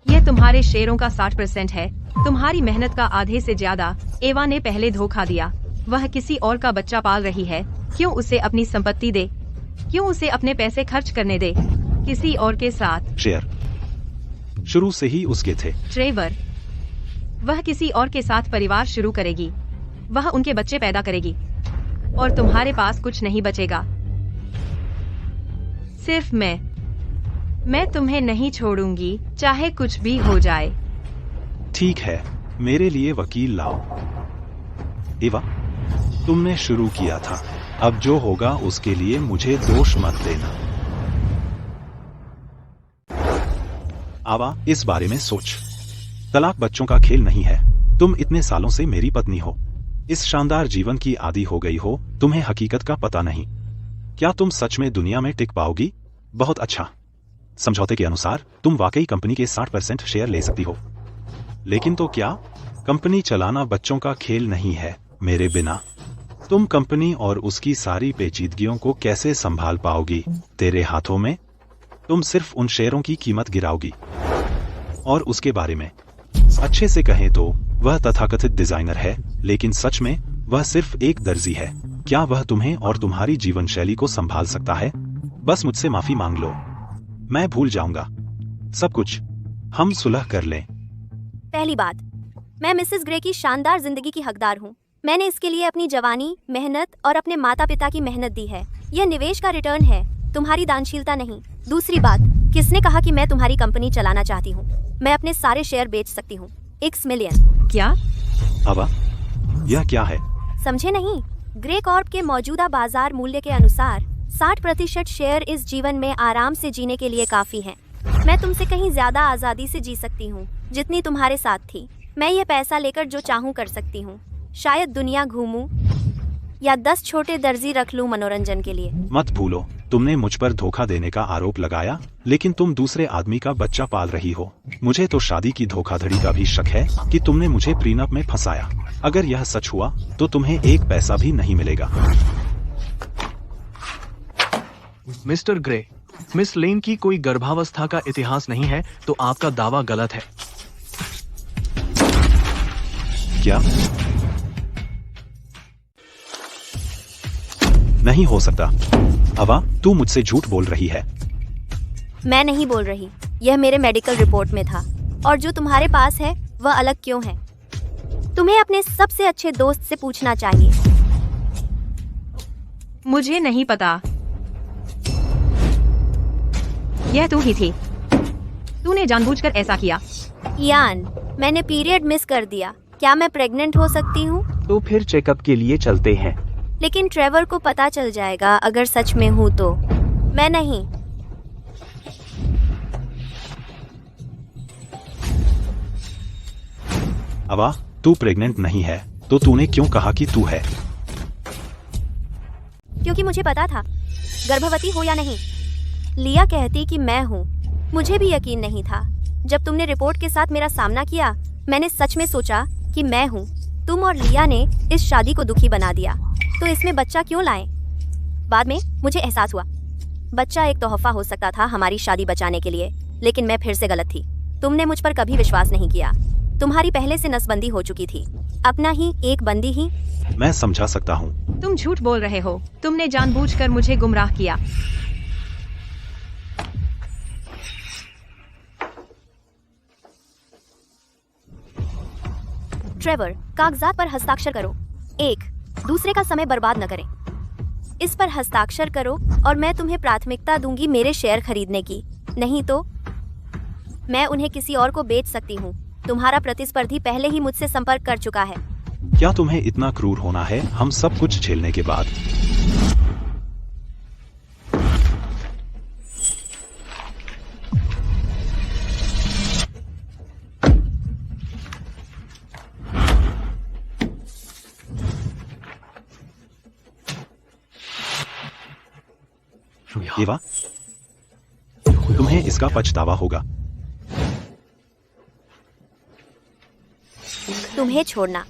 यह तुम्हारे शेयरों का 60% है। तुम्हारी मेहनत का आधे से ज्यादा एवा ने पहले धोखा दिया। वह किसी और का बच्चा पाल रही है। क्यों उसे अपनी संपत्ति दे? क्यों उसे अपने पैसे खर्च करने दे किसी और के साथ? शेयर शुरू से ही उसके थे। ट्रेवर, वह किसी और के साथ परिवार शुरू करेगी। वह उनके बच्चे पैदा करेगी और तुम्हारे पास कुछ नहीं बचेगा। सिर्फ मैं तुम्हें नहीं छोड़ूंगी, चाहे कुछ भी हो जाए। ठीक है, मेरे लिए वकील लाओ। एवा, तुमने शुरू किया था। अब जो होगा उसके लिए मुझे दोष मत देना। आवा, इस बारे में सोच। तलाक बच्चों का खेल नहीं है। तुम इतने सालों से मेरी पत्नी हो। इस शानदार जीवन की आदी हो गई हो। तुम्हें हकीकत का पता नहीं। क्या तुम सच में दुनिया में टिक पाओगी? बहुत अच्छा। समझौते के अनुसार तुम वाकई कंपनी के 60% शेयर ले सकती हो। लेकिन तो क्या? कंपनी चलाना बच्चों का खेल नहीं है मेरे बिना। तुम कंपनी और उसकी सारी पेचीदगियों को कैसे संभाल पाओगी? तेरे हाथों में तुम सिर्फ उन शेयरों की कीमत गिराओगी। और उसके बारे में अच्छे से कहें तो वह तथाकथित डिजाइनर है, लेकिन सच में वह सिर्फ एक दर्जी है। क्या वह तुम्हें और तुम्हारी जीवन शैली को संभाल सकता है? बस मुझसे माफी मांग लो। मैं भूल जाऊंगा सब कुछ। हम सुलह कर लें। पहली बात, मैं मिसेस ग्रे की शानदार जिंदगी की हकदार हूँ। मैंने इसके लिए अपनी जवानी, मेहनत और अपने माता पिता की मेहनत दी है। यह निवेश का रिटर्न है, तुम्हारी दानशीलता नहीं। दूसरी बात, किसने कहा कि मैं तुम्हारी कंपनी चलाना चाहती हूँ? मैं अपने सारे शेयर बेच सकती हूँ। 1 मिलियन। क्या? आवा, यह क्या है? समझे नहीं? ग्रे कॉर्प के मौजूदा बाजार मूल्य के अनुसार 60% शेयर इस जीवन में आराम से जीने के लिए काफी हैं। मैं तुमसे कहीं ज्यादा आजादी से जी सकती हूँ जितनी तुम्हारे साथ थी। मैं यह पैसा लेकर जो चाहूँ कर सकती हूँ। शायद दुनिया घूमूं या 10 छोटे दर्जी रख लूं मनोरंजन के लिए। मत भूलो, तुमने मुझ पर धोखा देने का आरोप लगाया, लेकिन तुम दूसरे आदमी का बच्चा पाल रही हो। मुझे तो शादी की धोखाधड़ी का भी शक है कि तुमने मुझे प्रीनप में फंसाया। अगर यह सच हुआ तो तुम्हें एक पैसा भी नहीं मिलेगा। मिस्टर ग्रे, मिस लेन की कोई गर्भावस्था का इतिहास नहीं है, तो आपका दावा गलत है। क्या? नहीं हो सकता। अवा, तू मुझसे झूठ बोल रही है। मैं नहीं बोल रही, यह मेरे मेडिकल रिपोर्ट में था। और जो तुम्हारे पास है वह अलग क्यों है? तुम्हें अपने सबसे अच्छे दोस्त से पूछना चाहिए। मुझे नहीं पता। यह तू ही थी। तूने जानबूझकर ऐसा किया। यान, मैंने पीरियड मिस कर दिया। क्या मैं प्रेग्नेंट हो सकती हूँ? तो फिर चेकअप के लिए चलते हैं। लेकिन ट्रेवर को पता चल जाएगा अगर सच में हूँ तो। मैं नहीं। अवा, तू प्रेग्नेंट नहीं है, तो तूने क्यों कहा कि तू है? क्योंकि मुझे पता था, गर्भवती हो या नहीं। लिया कहती कि मैं हूँ। मुझे भी यकीन नहीं था। जब तुमने रिपोर्ट के साथ मेरा सामना किया, मैंने सच में सोचा कि मैं हूँ। तुम और लिया ने इस शादी को दुखी बना दिया, तो इसमें बच्चा क्यों लाए? बाद में मुझे एहसास हुआ, बच्चा एक तोहफा हो सकता था हमारी शादी बचाने के लिए। लेकिन मैं फिर से गलत थी। तुमने मुझ पर कभी विश्वास नहीं किया। तुम्हारी पहले से नसबंदी हो चुकी थी। अपना ही एक बंदी ही। मैं समझा सकता हूँ। तुम झूठ बोल रहे हो। तुमने जानबूझकर मुझे गुमराह किया। ट्रेवर, कागजात पर हस्ताक्षर करो। एक दूसरे का समय बर्बाद न करें। इस पर हस्ताक्षर करो और मैं तुम्हें प्राथमिकता दूंगी मेरे शेयर खरीदने की। नहीं तो मैं उन्हें किसी और को बेच सकती हूँ। तुम्हारा प्रतिस्पर्धी पहले ही मुझसे संपर्क कर चुका है। क्या तुम्हें इतना क्रूर होना है हम सब कुछ झेलने के बाद? एवा, तुम्हें इसका पछतावा होगा। तुम्हें छोड़ना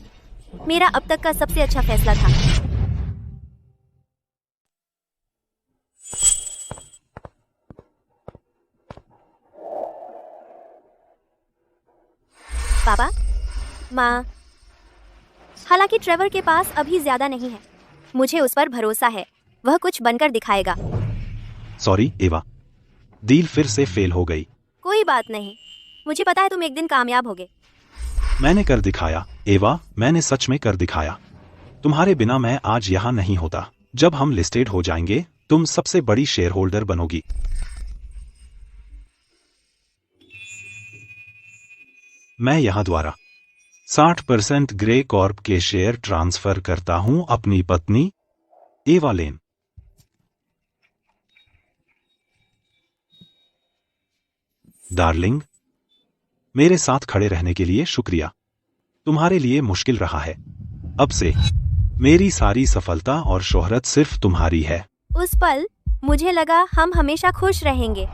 मेरा अब तक का सबसे अच्छा फैसला था। पापा, माँ, हालांकि ट्रेवर के पास अभी ज्यादा नहीं है। मुझे उस पर भरोसा है, वह कुछ बनकर दिखाएगा। सॉरी एवा, डील फिर से फेल हो गई। कोई बात नहीं, मुझे पता है तुम एक दिन कामयाब होगे। मैंने कर दिखाया एवा, मैंने सच में कर दिखाया। तुम्हारे बिना मैं आज यहाँ नहीं होता। जब हम लिस्टेड हो जाएंगे, तुम सबसे बड़ी शेयर होल्डर बनोगी। मैं यहाँ द्वारा 60% ग्रे कॉर्प के शेयर ट्रांसफर करता हूँ अपनी पत्नी एवा लेन। डार्लिंग, मेरे साथ खड़े रहने के लिए शुक्रिया। तुम्हारे लिए मुश्किल रहा है। अब से मेरी सारी सफलता और शोहरत सिर्फ तुम्हारी है। उस पल मुझे लगा हम हमेशा खुश रहेंगे,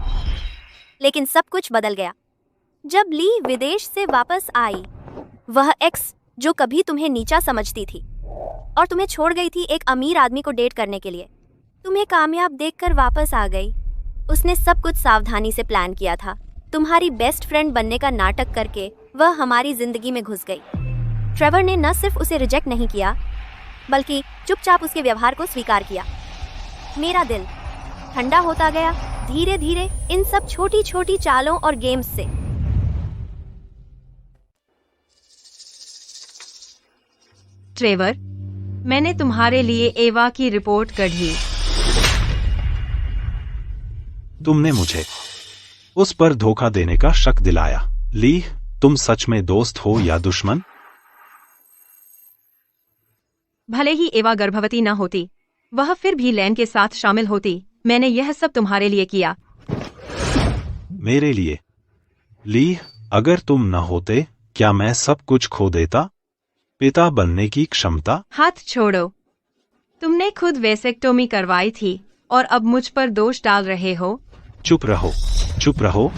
लेकिन सब कुछ बदल गया जब ली विदेश से वापस आई। वह एक्स जो कभी तुम्हें नीचा समझती थी और तुम्हें छोड़ गई थी एक अमीर आदमी को डेट करने के लिए, तुम्हें कामयाब देखकर वापस आ गई। उसने सब कुछ सावधानी से प्लान किया था। तुम्हारी बेस्ट फ्रेंड बनने का नाटक करके वह हमारी जिंदगी में घुस गई। ट्रेवर ने न सिर्फ उसे रिजेक्ट नहीं किया, बल्कि चुपचाप उसके व्यवहार को स्वीकार किया। मेरा दिल ठंडा होता गया धीरे धीरे इन सब छोटी छोटी चालों और गेम्स से। ट्रेवर, मैंने तुम्हारे लिए एवा की रिपोर्ट कढ़ी। तुमने मुझे उस पर धोखा देने का शक दिलाया। ली, तुम सच में दोस्त हो या दुश्मन? भले ही एवा गर्भवती न होती, वह फिर भी लैन के साथ शामिल होती। मैंने यह सब तुम्हारे लिए किया। मेरे लिए? ली, अगर तुम न होते क्या मैं सब कुछ खो देता? पिता बनने की क्षमता? हाथ छोड़ो। तुमने खुद वेसेक्टोमी करवाई थी और अब मुझ पर दोष डाल रहे हो। चुप रहो, चुप रहो।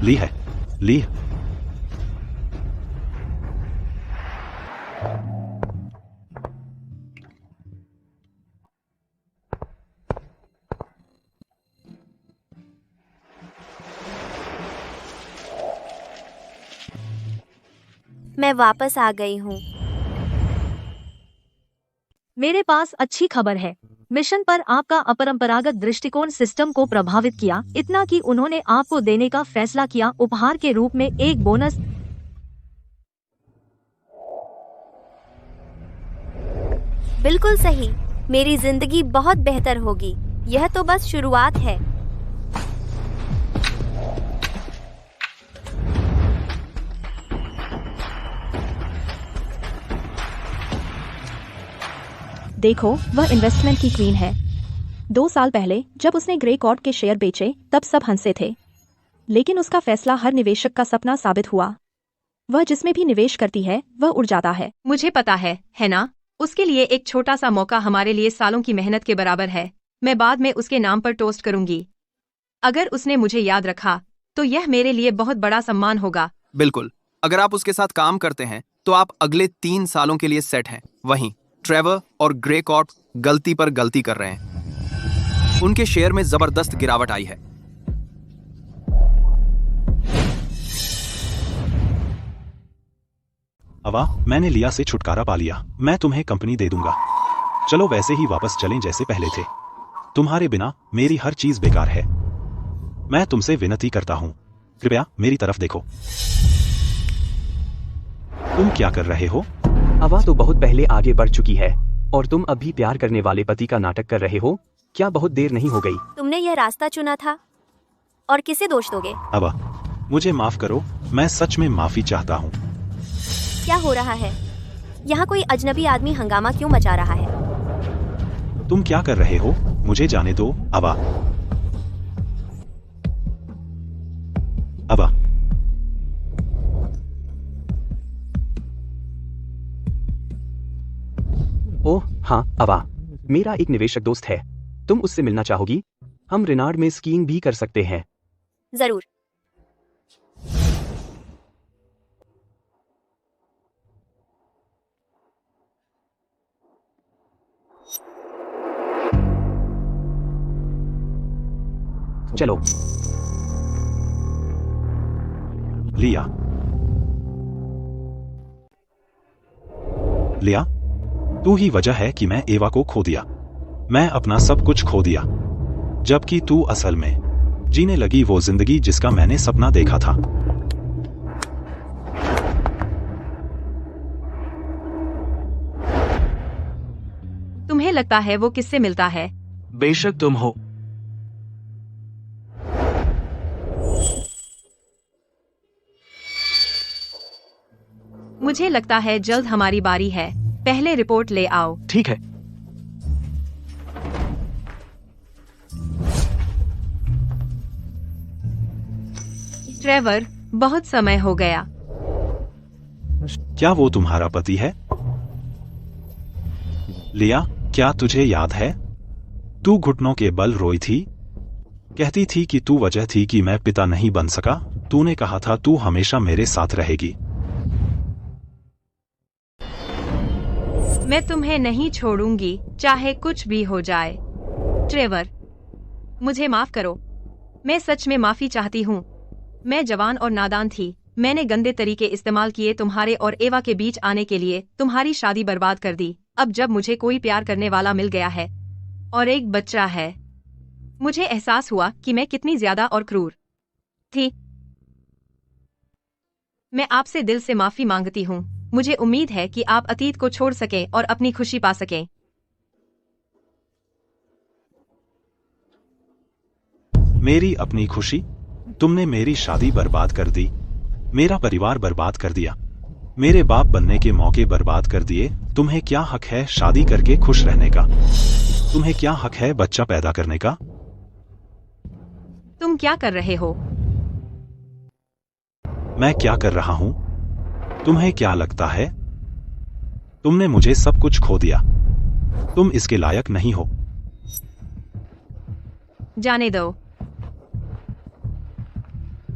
ली है, ली। मैं वापस आ गई हूँ। मेरे पास अच्छी खबर है। मिशन पर आपका अपरंपरागत दृष्टिकोण सिस्टम को प्रभावित किया, इतना कि उन्होंने आपको देने का फैसला किया, उपहार के रूप में एक बोनस। बिल्कुल सही। मेरी जिंदगी बहुत बेहतर होगी। यह तो बस शुरुआत है। देखो, वह इन्वेस्टमेंट की क्वीन है। 2 साल पहले जब उसने ग्रे कॉर्ड के शेयर बेचे तब सब हंसे थे, लेकिन उसका फैसला हर निवेशक का सपना साबित हुआ। वह जिसमें भी निवेश करती है वह उड़ जाता है। मुझे पता है ना? उसके लिए एक छोटा सा मौका हमारे लिए सालों की मेहनत के बराबर है। मैं बाद में उसके नाम पर टोस्ट करूंगी। अगर उसने मुझे याद रखा तो यह मेरे लिए बहुत बड़ा सम्मान होगा। बिल्कुल। अगर आप उसके साथ काम करते हैं तो आप अगले 3 सालों के लिए सेट हैं। वहीं ट्रेवर और ग्रे कॉर्प गलती पर गलती कर रहे हैं। उनके शेयर में जबरदस्त गिरावट आई है। अवा, मैंने लिया से छुटकारा पा लिया। मैं तुम्हें कंपनी दे दूंगा। चलो वैसे ही वापस चलें जैसे पहले थे। तुम्हारे बिना मेरी हर चीज बेकार है। मैं तुमसे विनती करता हूं, कृपया मेरी तरफ देखो। तुम क्या कर रहे हो? अवा तो बहुत पहले आगे बढ़ चुकी है और तुम अब भी प्यार करने वाले पति का नाटक कर रहे हो। क्या बहुत देर नहीं हो गई? तुमने यह रास्ता चुना था और किसे दोष दोगे? अवा, मुझे माफ करो। मैं सच में माफी चाहता हूँ। क्या हो रहा है? यहाँ कोई अजनबी आदमी हंगामा क्यों मचा रहा है? तुम क्या कर रहे हो? मुझे जाने दो। अवा, अवा। ओह हाँ अवा, मेरा एक निवेशक दोस्त है। तुम उससे मिलना चाहोगी? हम रिनार्ड में स्कीइंग भी कर सकते हैं। जरूर। चलो। लिया, लिया, तू ही वजह है कि मैं एवा को खो दिया। मैं अपना सब कुछ खो दिया, जबकि तू असल में जीने लगी वो जिंदगी जिसका मैंने सपना देखा था। तुम्हें लगता है वो किससे मिलता है? बेशक तुम हो। मुझे लगता है जल्द हमारी बारी है। पहले रिपोर्ट ले आओ। ठीक है। ट्रेवर, बहुत समय हो गया। क्या वो तुम्हारा पति है? लिया, क्या तुझे याद है? तू घुटनों के बल रोई थी, कहती थी कि तू वजह थी कि मैं पिता नहीं बन सका। तूने कहा था तू हमेशा मेरे साथ रहेगी। मैं तुम्हें नहीं छोड़ूंगी, चाहे कुछ भी हो जाए। ट्रेवर, मुझे माफ करो। मैं सच में माफी चाहती हूँ। मैं जवान और नादान थी। मैंने गंदे तरीके इस्तेमाल किए तुम्हारे और एवा के बीच आने के लिए। तुम्हारी शादी बर्बाद कर दी। अब जब मुझे कोई प्यार करने वाला मिल गया है और एक बच्चा है, मुझे एहसास हुआ कि मैं कितनी ज्यादा और क्रूर थी। मैं आपसे दिल से माफी मांगती हूँ। मुझे उम्मीद है कि आप अतीत को छोड़ सकें और अपनी खुशी पा सकें। मेरी अपनी खुशी? तुमने मेरी शादी बर्बाद कर दी, मेरा परिवार बर्बाद कर दिया। मेरे बाप बनने के मौके बर्बाद कर दिए। तुम्हें क्या हक है शादी करके खुश रहने का? तुम्हें क्या हक है बच्चा पैदा करने का? तुम क्या कर रहे हो? मैं क्या कर रहा हूं? तुम्हें क्या लगता है? तुमने मुझे सब कुछ खो दिया। तुम इसके लायक नहीं हो। जाने दो।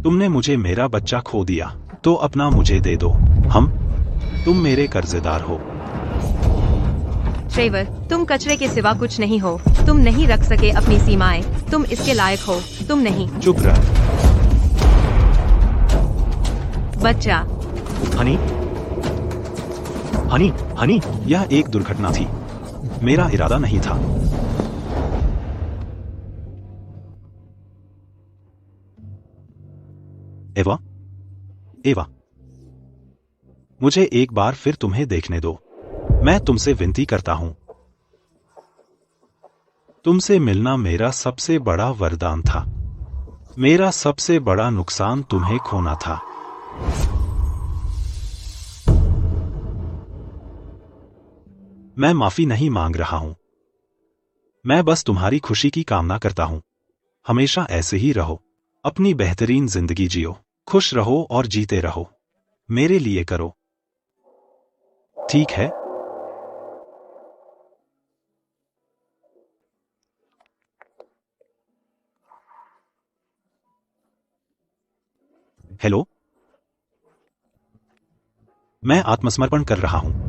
तुमने मुझे मेरा बच्चा खो दिया, तो अपना मुझे दे दो। तुम मेरे कर्जेदार हो। ट्रेवर, तुम कचरे के सिवा कुछ नहीं हो। तुम नहीं रख सके अपनी सीमाएं। तुम इसके लायक हो। तुम नहीं। चुप रह। बच्चा। हनी, हनी, हनी। यह एक दुर्घटना थी। मेरा इरादा नहीं था। एवा, एवा, मुझे एक बार फिर तुम्हें देखने दो। मैं तुमसे विनती करता हूं। तुमसे मिलना मेरा सबसे बड़ा वरदान था। मेरा सबसे बड़ा नुकसान तुम्हें खोना था। मैं माफी नहीं मांग रहा हूं। मैं बस तुम्हारी खुशी की कामना करता हूं। हमेशा ऐसे ही रहो। अपनी बेहतरीन जिंदगी जियो। खुश रहो और जीते रहो। मेरे लिए करो। ठीक है? हेलो? मैं आत्मसमर्पण कर रहा हूं।